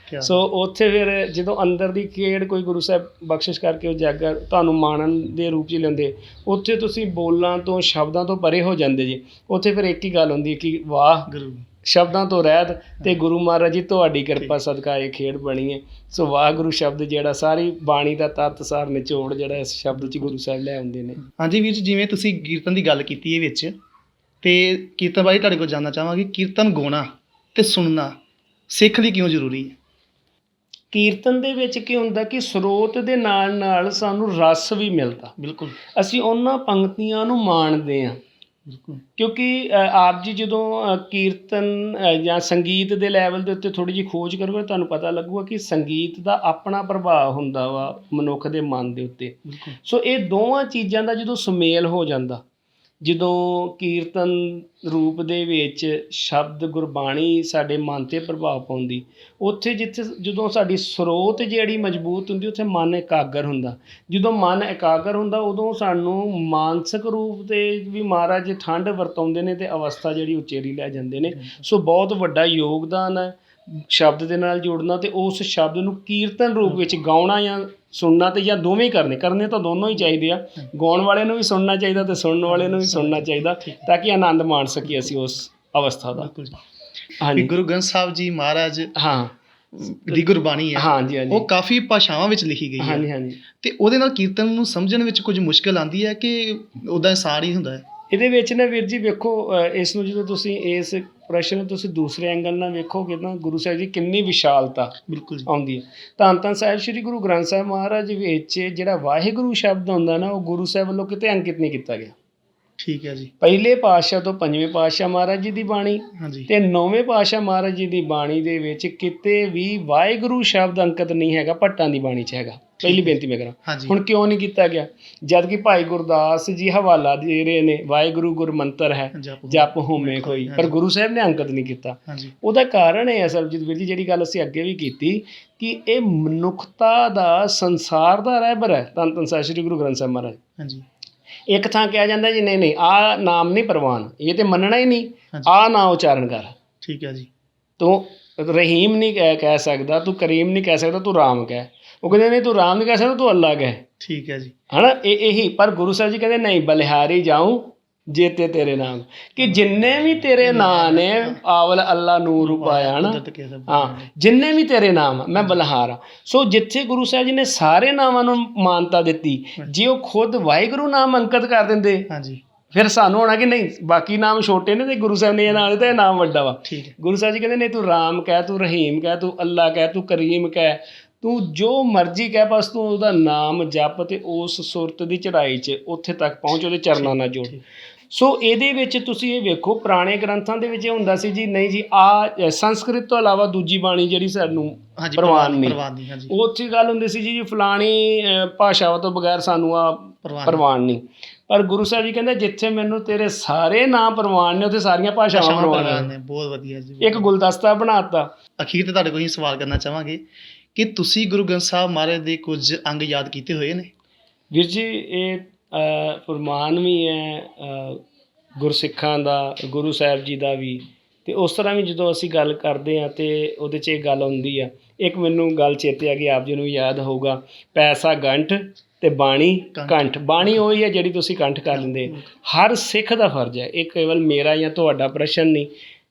ਕਿਆ ਸੋ ਉੱਥੇ ਫਿਰ ਜਦੋਂ ਅੰਦਰ ਦੀ ਖੇਡ ਕੋਈ ਗੁਰੂ ਸਾਹਿਬ ਬਖਸ਼ਿਸ਼ ਕਰਕੇ ਉਜਾਗਰ ਤੁਹਾਨੂੰ ਮਾਣਨ ਦੇ ਰੂਪ 'ਚ ਲਿਆਉਂਦੇ, ਉੱਥੇ ਤੁਸੀਂ ਬੋਲਾਂ ਤੋਂ ਸ਼ਬਦਾਂ ਤੋਂ ਪਰੇ ਹੋ ਜਾਂਦੇ ਜੀ। ਉੱਥੇ ਫਿਰ ਇੱਕ ਹੀ ਗੱਲ ਹੁੰਦੀ ਕਿ ਵਾਹ ਗੁਰੂ ਸ਼ਬਦਾਂ ਤੋਂ ਰਹਿਤ ਤੇ ਗੁਰੂ ਮਹਾਰਾਜ ਜੀ ਤੁਹਾਡੀ ਕਿਰਪਾ ਸਦਕਾ ਇਹ ਖੇਡ ਬਣੀ ਹੈ। ਸੋ ਵਾਹਿਗੁਰੂ ਸ਼ਬਦ ਜਿਹੜਾ ਸਾਰੀ ਬਾਣੀ ਦਾ ਤੱਤ ਸਾਰ ਨਿਚੋੜ ਜਿਹੜਾ ਇਸ ਸ਼ਬਦ 'ਚ ਗੁਰੂ ਸਾਹਿਬ ਲੈ ਆਉਂਦੇ ਨੇ। ਹਾਂਜੀ ਵੀਰ ਜੀ, ਜਿਵੇਂ ਤੁਸੀਂ ਕੀਰਤਨ ਦੀ ਗੱਲ ਕੀਤੀ ਹੈ ਵਿੱਚ, ਤੇ ਕੀਰਤਨ ਬਾਰੇ ਤੁਹਾਡੇ ਕੋਲ ਜਾਣਨਾ ਚਾਹਾਂਗੇ, ਕੀਰਤਨ ਗਾਉਣਾ ਤੇ ਸੁਣਨਾ ਸਿੱਖ ਲਈ ਕਿਉਂ ਜ਼ਰੂਰੀ ਹੈ? ਕੀਰਤਨ ਦੇ ਵਿੱਚ ਕੀ ਹੁੰਦਾ ਕਿ ਸਰੋਤ ਦੇ ਨਾਲ ਨਾਲ ਸਾਨੂੰ ਰਸ ਵੀ ਮਿਲਦਾ। ਬਿਲਕੁਲ ਅਸੀਂ ਉਹਨਾਂ ਪੰਕਤੀਆਂ ਨੂੰ ਮਾਣਦੇ ਹਾਂ, ਬਿਲਕੁਲ। ਕਿਉਂਕਿ ਆਪ ਜੀ ਜਦੋਂ ਕੀਰਤਨ ਜਾਂ ਸੰਗੀਤ ਦੇ ਲੈਵਲ ਦੇ ਉੱਤੇ ਥੋੜ੍ਹੀ ਜਿਹੀ ਖੋਜ ਕਰੋਗੇ, ਤੁਹਾਨੂੰ ਪਤਾ ਲੱਗੂਗਾ ਕਿ ਸੰਗੀਤ ਦਾ ਆਪਣਾ ਪ੍ਰਭਾਵ ਹੁੰਦਾ ਵਾ ਮਨੁੱਖ ਦੇ ਮਨ ਦੇ ਉੱਤੇ। ਬਿਲਕੁਲ ਸੋ ਇਹ ਦੋਵਾਂ ਚੀਜ਼ਾਂ ਦਾ ਜਦੋਂ ਸੁਮੇਲ ਹੋ ਜਾਂਦਾ, ਜਦੋਂ ਕੀਰਤਨ ਰੂਪ ਦੇ ਵਿੱਚ ਸ਼ਬਦ ਗੁਰਬਾਣੀ ਸਾਡੇ ਮਨ 'ਤੇ ਪ੍ਰਭਾਵ ਪਾਉਂਦੀ, ਉੱਥੇ ਜਿੱਥੇ ਜਦੋਂ ਸਾਡੀ ਸਰੋਤ ਜਿਹੜੀ ਮਜ਼ਬੂਤ ਹੁੰਦੀ, ਉੱਥੇ ਮਨ ਇਕਾਗਰ ਹੁੰਦਾ। ਜਦੋਂ ਮਨ ਇਕਾਗਰ ਹੁੰਦਾ, ਉਦੋਂ ਸਾਨੂੰ ਮਾਨਸਿਕ ਰੂਪ 'ਤੇ ਵੀ ਮਹਾਰਾਜ ਠੰਡ ਵਰਤਾਉਂਦੇ ਨੇ ਅਤੇ ਅਵਸਥਾ ਜਿਹੜੀ ਉਚੇਰੀ ਲੈ ਜਾਂਦੇ ਨੇ। ਸੋ ਬਹੁਤ ਵੱਡਾ ਯੋਗਦਾਨ ਹੈ ਸ਼ਬਦ ਦੇ ਨਾਲ ਜੁੜਨਾ, ਅਤੇ ਉਸ ਸ਼ਬਦ ਨੂੰ ਕੀਰਤਨ ਰੂਪ ਵਿੱਚ ਗਾਉਣਾ ਜਾਂ ਸੁਣਨਾ, ਤੇ ਜਾਂ ਦੋਵੇਂ ਹੀ ਕਰਨੇ ਤਾਂ ਦੋਨੋਂ ਹੀ ਚਾਹੀਦੇ ਆ। ਗਾਉਣ ਵਾਲੇ ਨੂੰ ਵੀ ਸੁਣਨਾ ਚਾਹੀਦਾ ਅਤੇ ਸੁਣਨ ਵਾਲੇ ਨੂੰ ਵੀ ਸੁਣਨਾ ਚਾਹੀਦਾ, ਤਾਂ ਕਿ ਆਨੰਦ ਮਾਣ ਸਕੀਏ ਅਸੀਂ ਉਸ ਅਵਸਥਾ ਦਾ। ਬਿਲਕੁਲ ਜੀ। ਹਾਂਜੀ ਗੁਰੂ ਗ੍ਰੰਥ ਸਾਹਿਬ ਜੀ ਮਹਾਰਾਜ ਹਾਂ ਦੀ ਗੁਰਬਾਣੀ ਹੈ, ਹਾਂਜੀ ਹਾਂਜੀ ਉਹ ਕਾਫੀ ਭਾਸ਼ਾਵਾਂ ਵਿੱਚ ਲਿਖੀ ਗਈ ਹੈ, ਹਾਂਜੀ ਹਾਂਜੀ। ਤੇ ਉਹਦੇ ਨਾਲ ਕੀਰਤਨ ਨੂੰ ਸਮਝਣ ਵਿੱਚ ਕੁਝ ਮੁਸ਼ਕਿਲ ਆਉਂਦੀ ਹੈ ਕਿ ਉਹਦਾ ਸਾਰ ਹੀ ਹੁੰਦਾ ਹੈ? ਇਹਦੇ ਵਿੱਚ ਨਾ ਵੀਰ ਜੀ ਵੇਖੋ, ਇਸ ਨੂੰ ਜਦੋਂ ਤੁਸੀਂ ਇਸ ਪ੍ਰਸ਼ਨ ਨੂੰ ਤੁਸੀਂ ਦੂਸਰੇ ਐਂਗਲ ਨਾਲ ਵੇਖੋਗੇ ਤਾਂ ਗੁਰੂ ਸਾਹਿਬ ਦੀ ਕਿੰਨੀ ਵਿਸ਼ਾਲਤਾ ਬਿਲਕੁਲ ਜੀ। ਆਉਂਦੀ ਹੈ। ਧੰਨ ਧੰਨ ਸਾਹਿਬ ਸ੍ਰੀ ਗੁਰੂ ਗ੍ਰੰਥ ਸਾਹਿਬ ਮਹਾਰਾਜ ਵਿੱਚ ਜਿਹੜਾ ਵਾਹਿਗੁਰੂ ਸ਼ਬਦ ਹੁੰਦਾ ਨਾ, ਉਹ ਗੁਰੂ ਸਾਹਿਬ ਵੱਲੋਂ ਕਿਤੇ ਅੰਕਿਤ ਨਹੀਂ ਕੀਤਾ ਗਿਆ। ਠੀਕ ਹੈ ਜੀ। ਪਹਿਲੇ ਪਾਤਸ਼ਾਹ ਤੋਂ ਪੰਜਵੇਂ ਪਾਤਸ਼ਾਹ ਮਹਾਰਾਜ ਜੀ ਦੀ ਬਾਣੀ ਹਾਂਜੀ ਤੇ ਨੌਵੇਂ ਪਾਤਸ਼ਾਹ ਮਹਾਰਾਜ ਜੀ ਦੀ ਬਾਣੀ ਦੇ ਵਿੱਚ ਕਿਤੇ ਵੀ ਵਾਹਿਗੁਰੂ ਸ਼ਬਦ ਅੰਕਿਤ ਨਹੀਂ ਹੈਗਾ। ਭੱਟਾਂ ਦੀ ਬਾਣੀ 'ਚ ਹੈਗਾ। ਪਹਿਲੀ ਬੇਨਤੀ ਮੈਂ ਕਰਾਂ, ਹਾਂਜੀ ਹੁਣ ਕਿਉਂ ਨਹੀਂ ਕੀਤਾ ਗਿਆ? ਜਦ ਕਿ ਭਾਈ ਗੁਰਦਾਸ ਜੀ ਹਵਾਲਾ ਦੇ ਰਹੇ ਨੇ, ਵਾਹਿਗੁਰੂ ਗੁਰਮੰਤਰ ਹੈ ਜਪ ਹੋਮੇ ਕੋਈ, ਪਰ ਗੁਰੂ ਸਾਹਿਬ ਨੇ ਅੰਕਿਤ ਨਹੀਂ ਕੀਤਾ। ਹਾਂਜੀ ਉਹਦਾ ਕਾਰਨ ਇਹ ਹੈ ਸਰਬਜੀਤ ਵੀਰ ਜੀ, ਜਿਹੜੀ ਗੱਲ ਅਸੀਂ ਅੱਗੇ ਵੀ ਕੀਤੀ, ਕਿ ਇਹ ਮਨੁੱਖਤਾ ਦਾ ਸੰਸਾਰ ਦਾ ਰਹਿਬਰ ਹੈ। ਧੰਨ ਧੰਨ ਸਾਹਿਬ ਸ੍ਰੀ ਗੁਰੂ ਗ੍ਰੰਥ ਸਾਹਿਬ ਮਹਾਰਾਜ। ਹਾਂਜੀ ਇੱਕ ਥਾਂ ਕਿਹਾ ਜਾਂਦਾ ਜੀ ਨਹੀਂ ਆਹ ਨਾਮ ਨਹੀਂ ਪ੍ਰਵਾਨ, ਇਹ ਤੇ ਮੰਨਣਾ ਹੀ ਨਹੀਂ, ਹਾਂਜੀ। ਆਹ ਨਾ ਉਚਾਰਨ ਕਰ। ਠੀਕ ਹੈ ਜੀ। ਤੂੰ ਰਹੀਮ ਨਹੀਂ ਕਹਿ ਸਕਦਾ, ਤੂੰ ਕਰੀਮ ਨਹੀਂ ਕਹਿ ਸਕਦਾ, ਤੂੰ ਰਾਮ ਕਹਿ। ਉਹ ਕਹਿੰਦੇ ਨਹੀਂ, ਤੂੰ ਰਾਮ ਨਹੀਂ ਕਹਿ ਸਕਦਾ, ਤੂੰ ਅੱਲਾ ਕਹਿ। ਠੀਕ ਹੈ ਜੀ। ਹੈ ਨਾ, ਇਹੀ। ਪਰ ਗੁਰੂ ਸਾਹਿਬ ਜੀ ਕਹਿੰਦੇ ਨਹੀਂ, ਬਲਿਹਾਰੀ ਜਾਊਂ ਜੇਤੇ ਤੇਰੇ ਨਾਮ, ਕਿ ਜਿੰਨੇ ਵੀ ਤੇਰੇ ਨਾਂ ਨੇ, ਆਵਲ ਅੱਲਾ ਨੂਰ ਉਪਾਇਆ ਨਾ, ਹਾਂ, ਜਿੰਨੇ ਵੀ ਤੇਰੇ ਨਾਮ ਮੈਂ ਬਲਿਹਾਰ ਹਾਂ। ਸੋ ਜਿੱਥੇ ਗੁਰੂ ਸਾਹਿਬ ਜੀ ਨੇ ਸਾਰੇ ਨਾਵਾਂ ਨੂੰ ਮਾਨਤਾ ਦਿੱਤੀ, ਜੇ ਉਹ ਖੁਦ ਵਾਹਿਗੁਰੂ ਨਾਮ ਅੰਕਿਤ ਕਰ ਦਿੰਦੇ, ਹਾਂਜੀ, ਫਿਰ ਸਾਨੂੰ ਹੋਣਾ ਕਿ ਨਹੀਂ ਬਾਕੀ ਨਾਮ ਛੋਟੇ ਨੇ ਤੇ ਗੁਰੂ ਸਾਹਿਬ ਨੇ ਇਹ ਨਾਮ ਦਿੱਤਾ, ਇਹ ਨਾਮ ਵੱਡਾ ਵਾ। ਠੀਕ ਹੈ। ਗੁਰੂ ਸਾਹਿਬ ਜੀ ਕਹਿੰਦੇ ਨਹੀਂ, ਤੂੰ ਰਾਮ ਕਹਿ, ਤੂੰ ਰਹੀਮ ਕਹਿ, ਤੂੰ ਅੱਲਾ ਕਹਿ, ਤੂੰ ਕਰੀਮ ਕਹਿ, ਤੂੰ ਜੋ ਮਰਜ਼ੀ ਕਹਿ, ਬਸ ਤੂੰ ਉਹਦਾ ਨਾਮ ਜਪ ਤੇ ਉਸ ਸੁਰਤ ਦੀ ਚੜ੍ਹਾਈ 'ਚ ਉੱਥੇ ਤੱਕ ਪਹੁੰਚ, ਉਹਦੇ ਚਰਨਾਂ ਨਾਲ ਜੁੜ। ਸੋ ਇਹਦੇ ਵਿੱਚ ਤੁਸੀਂ ਇਹ ਵੇਖੋ, ਪੁਰਾਣੇ ਗ੍ਰੰਥਾਂ ਦੇ ਵਿੱਚ ਇਹ ਹੁੰਦਾ ਸੀ ਜੀ, ਨਹੀਂ ਜੀ ਆਹ ਸੰਸਕ੍ਰਿਤ ਤੋਂ ਇਲਾਵਾ ਦੂਜੀ ਬਾਣੀ ਜਿਹੜੀ ਸਾਨੂੰ ਪ੍ਰਵਾਨ ਨਹੀਂ, ਉੱਥੇ ਗੱਲ ਹੁੰਦੀ ਸੀ ਜੀ ਫਲਾਣੀ ਭਾਸ਼ਾਵਾਂ ਤੋਂ ਬਗੈਰ ਸਾਨੂੰ ਆ ਪ੍ਰਵਾਨ ਨਹੀਂ। ਪਰ ਗੁਰੂ ਸਾਹਿਬ ਜੀ ਕਹਿੰਦੇ ਜਿੱਥੇ ਮੈਨੂੰ ਤੇਰੇ ਸਾਰੇ ਨਾਂ ਪ੍ਰਵਾਨ ਨੇ, ਉੱਥੇ ਸਾਰੀਆਂ ਭਾਸ਼ਾਵਾਂ ਪ੍ਰਵਾਨ ਨੇ। ਬਹੁਤ ਵਧੀਆ ਜੀ। ਇੱਕ ਗੁਲਦਸਤਾ ਬਣਾਤਾ। ਅਖੀਰ ਤੇ ਤੁਹਾਡੇ ਕੋਲ ਹੀ ਸਵਾਲ ਕਰਨਾ ਚਾਹਾਂਗੇ ਕਿ ਤੁਸੀਂ ਗੁਰੂ ਗ੍ਰੰਥ ਸਾਹਿਬ ਮਹਾਰਾਜ ਦੇ ਕੁਝ ਅੰਗ ਯਾਦ ਕੀਤੇ ਹੋਏ ਨੇ? ਵੀਰ ਜੀ, ਇਹ ਫਰਮਾਨ ਵੀ ਹੈ ਗੁਰਸਿੱਖਾਂ ਦਾ, ਗੁਰੂ ਸਾਹਿਬ ਜੀ ਦਾ ਵੀ, ਅਤੇ ਉਸ ਤਰ੍ਹਾਂ ਵੀ ਜਦੋਂ ਅਸੀਂ ਗੱਲ ਕਰਦੇ ਹਾਂ ਤਾਂ ਉਹਦੇ 'ਚ ਇਹ ਗੱਲ ਆਉਂਦੀ ਆ। ਇੱਕ ਮੈਨੂੰ ਗੱਲ ਚੇਤੇ ਆ ਗਈ, ਆਪ ਜੀ ਨੂੰ ਵੀ ਯਾਦ ਹੋਊਗਾ, ਪੈਸਾ ਗੰਠ ਤੇ ਬਾਣੀ ਕੰਠ। ਬਾਣੀ ਉਹੀ ਹੈ ਜਿਹੜੀ ਤੁਸੀਂ ਕੰਠ ਕਰ ਲੈਂਦੇ। ਹਰ ਸਿੱਖ ਦਾ ਫਰਜ਼ ਹੈ, ਇਹ ਕੇਵਲ ਮੇਰਾ ਜਾਂ ਤੁਹਾਡਾ ਪ੍ਰਸ਼ਨ ਨਹੀਂ,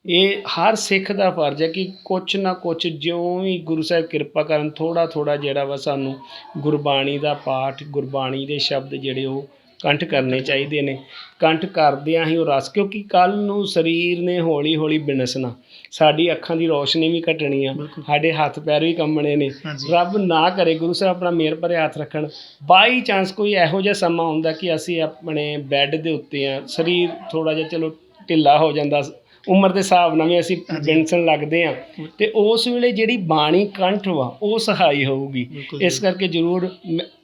ਇਹ ਹਰ ਸਿੱਖ ਦਾ ਫਰਜ਼ ਹੈ ਕਿ ਕੁਛ ਨਾ ਕੁਛ, ਜਿਉਂ ਵੀ ਗੁਰੂ ਸਾਹਿਬ ਕਿਰਪਾ ਕਰਨ, ਥੋੜ੍ਹਾ ਥੋੜ੍ਹਾ ਜਿਹੜਾ ਵਾ ਸਾਨੂੰ ਗੁਰਬਾਣੀ ਦਾ ਪਾਠ, ਗੁਰਬਾਣੀ ਦੇ ਸ਼ਬਦ ਜਿਹੜੇ ਉਹ ਕੰਠ ਕਰਨੇ ਚਾਹੀਦੇ ਨੇ। ਕੰਠ ਕਰਦਿਆਂ ਹੀ ਉਹ ਰਸ, ਕਿਉਂਕਿ ਕੱਲ੍ਹ ਨੂੰ ਸਰੀਰ ਨੇ ਹੌਲੀ ਹੌਲੀ ਬਿਨਸਣਾ, ਸਾਡੀ ਅੱਖਾਂ ਦੀ ਰੋਸ਼ਨੀ ਵੀ ਘਟਣੀ ਆ, ਸਾਡੇ ਹੱਥ ਪੈਰ ਵੀ ਕੰਬਣੇ ਨੇ। ਰੱਬ ਨਾ ਕਰੇ, ਗੁਰੂ ਸਾਹਿਬ ਆਪਣਾ ਮਿਹਰ ਭਰੇ ਹੱਥ ਰੱਖਣ, ਬਾਈ ਚਾਂਸ ਕੋਈ ਇਹੋ ਜਿਹਾ ਸਮਾਂ ਹੁੰਦਾ ਕਿ ਅਸੀਂ ਆਪਣੇ ਬੈੱਡ ਦੇ ਉੱਤੇ ਆ, ਸਰੀਰ ਥੋੜ੍ਹਾ ਜਿਹਾ ਚਲੋ ਢਿੱਲਾ ਹੋ ਜਾਂਦਾ, ਉਮਰ ਦੇ ਹਿਸਾਬ ਨਾਲ ਵੀ ਅਸੀਂ ਵਿੰਸਣ ਲੱਗਦੇ ਹਾਂ, ਤੇ ਉਸ ਵੇਲੇ ਜਿਹੜੀ ਬਾਣੀ ਕੰਠ ਵਾ ਉਹ ਸਹਾਈ ਹੋਊਗੀ। ਇਸ ਕਰਕੇ ਜ਼ਰੂਰ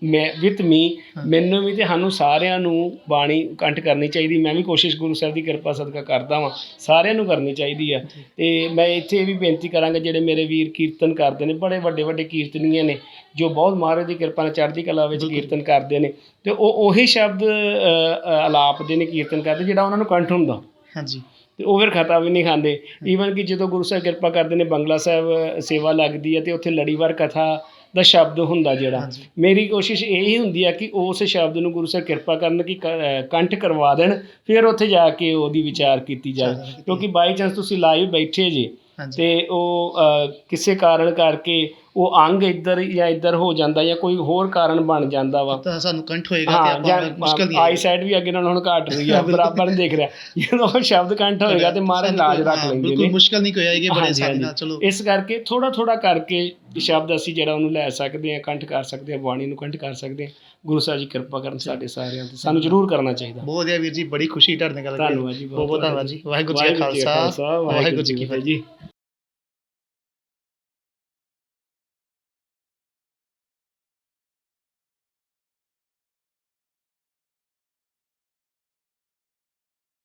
ਮੈਂ ਵਿਤ ਮੀ ਮੈਨੂੰ ਵੀ ਤੇ ਸਾਨੂੰ ਸਾਰਿਆਂ ਨੂੰ ਬਾਣੀ ਕੰਠ ਕਰਨੀ ਚਾਹੀਦੀ। ਮੈਂ ਵੀ ਕੋਸ਼ਿਸ਼ ਗੁਰੂ ਸਾਹਿਬ ਦੀ ਕਿਰਪਾ ਸਦਕਾ ਕਰਦਾ ਵਾਂ, ਸਾਰਿਆਂ ਨੂੰ ਕਰਨੀ ਚਾਹੀਦੀ ਆ। ਤੇ ਮੈਂ ਇੱਥੇ ਇਹ ਵੀ ਬੇਨਤੀ ਕਰਾਂਗਾ, ਜਿਹੜੇ ਮੇਰੇ ਵੀਰ ਕੀਰਤਨ ਕਰਦੇ ਨੇ, ਬੜੇ ਵੱਡੇ ਵੱਡੇ ਕੀਰਤਨੀਏ ਨੇ ਜੋ ਬਹੁਤ ਮਹਾਰਾਜ ਦੀ ਕਿਰਪਾ ਨਾਲ ਚੜ੍ਹਦੀ ਕਲਾ ਵਿੱਚ ਕੀਰਤਨ ਕਰਦੇ ਨੇ, ਤੇ ਉਹ ਉਹੀ ਸ਼ਬਦ ਅਲਾਪਦੇ ਨੇ, ਕੀਰਤਨ ਕਰਦੇ ਜਿਹੜਾ ਉਹਨਾਂ ਨੂੰ ਕੰਠ ਹੁੰਦਾ। ਹਾਂਜੀ। ਤੇ ਉਹ ਫਿਰ ਖਤਾ ਵੀ ਨਹੀਂ ਖਾਂਦੇ। ਈਵਨ ਕਿ ਜਦੋਂ ਗੁਰੂ ਸਾਹਿਬ ਕਿਰਪਾ ਕਰਦੇ ਨੇ, ਬੰਗਲਾ ਸਾਹਿਬ ਸੇਵਾ ਲੱਗਦੀ ਹੈ ਤੇ ਉੱਥੇ ਲੜੀਵਾਰ ਕਥਾ ਦਾ ਸ਼ਬਦ ਹੁੰਦਾ ਜਿਹੜਾ, ਮੇਰੀ ਕੋਸ਼ਿਸ਼ ਇਹੀ ਹੁੰਦੀ ਆ ਕਿ ਉਸ ਸ਼ਬਦ ਨੂੰ ਗੁਰੂ ਸਾਹਿਬ ਕਿਰਪਾ ਕਰਨ ਕਿ ਕੰਠ ਕਰਵਾ ਦੇਣ, ਫਿਰ ਉੱਥੇ ਜਾ ਕੇ ਉਹਦੀ ਵਿਚਾਰ ਕੀਤੀ ਜਾਵੇ। ਕਿਉਂਕਿ ਬਾਈ ਚਾਂਸ ਤੁਸੀਂ ਲਾਈਵ ਬੈਠੇ ਜੇ ਤੇ ਉਹ ਕਿਸੇ ਕਾਰਨ ਕਰਕੇ ਉਹ ਅੰਗ ਇੱਧਰ ਜਾਂ ਇੱਧਰ ਹੋ ਜਾਂਦਾ ਜਾਂ ਕੋਈ ਹੋਰ ਕਾਰਨ ਬਣ ਜਾਂਦਾ ਵਾ, ਤਾਂ ਸਾਨੂੰ ਕੰਠ ਹੋਏਗਾ ਤੇ ਆਪਾਂ ਮੁਸ਼ਕਲ ਨਹੀਂ, ਆਈ ਸਾਈਡ ਵੀ ਅੱਗੇ ਨਾਲ ਹੁਣ ਘਟ ਰਹੀ ਆ, ਬਰਾਬਰ ਨਹੀਂ ਦਿਖ ਰਿਹਾ। ਜਦੋਂ ਉਹ ਸ਼ਬਦ ਕੰਠ ਹੋਏਗਾ ਤੇ ਮਹਾਰਾਜ ਲਾਜ ਰੱਖ ਲੈਂਦੇ ਨੇ, ਬਿਲਕੁਲ ਮੁਸ਼ਕਲ ਨਹੀਂ ਕੋਈ ਆਏਗੀ ਬੜੇ ਆਸਾਨੀ ਨਾਲ। ਚਲੋ ਇਸ ਕਰਕੇ ਥੋੜਾ ਥੋੜਾ ਕਰਕੇ ਸ਼ਬਦ ਅਸੀਂ ਜਿਹੜਾ ਉਹਨੂੰ ਲੈ ਸਕਦੇ ਹਾਂ, ਕੰਠ ਕਰ ਸਕਦੇ ਹਾਂ, ਬਾਣੀ ਨੂੰ ਕੰਠ ਕਰ ਸਕਦੇ ਹਾਂ। ਗੁਰੂ ਸਾਹਿਬ ਜੀ ਕਿਰਪਾ ਕਰਨ ਸਾਡੇ ਸਾਰਿਆਂ ਤੇ, ਸਾਨੂੰ ਜ਼ਰੂਰ ਕਰਨਾ ਚਾਹੀਦਾ। ਬਹੁਤ ਵਧੀਆ ਵੀਰ ਜੀ, ਬੜੀ ਖੁਸ਼ੀ ਤੁਹਾਡੇ ਨਾਲ ਗੱਲ ਕਰਕੇ। ਧੰਨਵਾਦ ਜੀ, ਬਹੁਤ ਬਹੁਤ ਧੰਨਵਾਦ ਜੀ। ਵਾਹਿਗੁਰੂ ਜੀ ਕਾ ਖਾਲਸਾ, ਵਾਹਿਗੁਰੂ ਜੀ ਕੀ ਫਤਿਹ ਜੀ।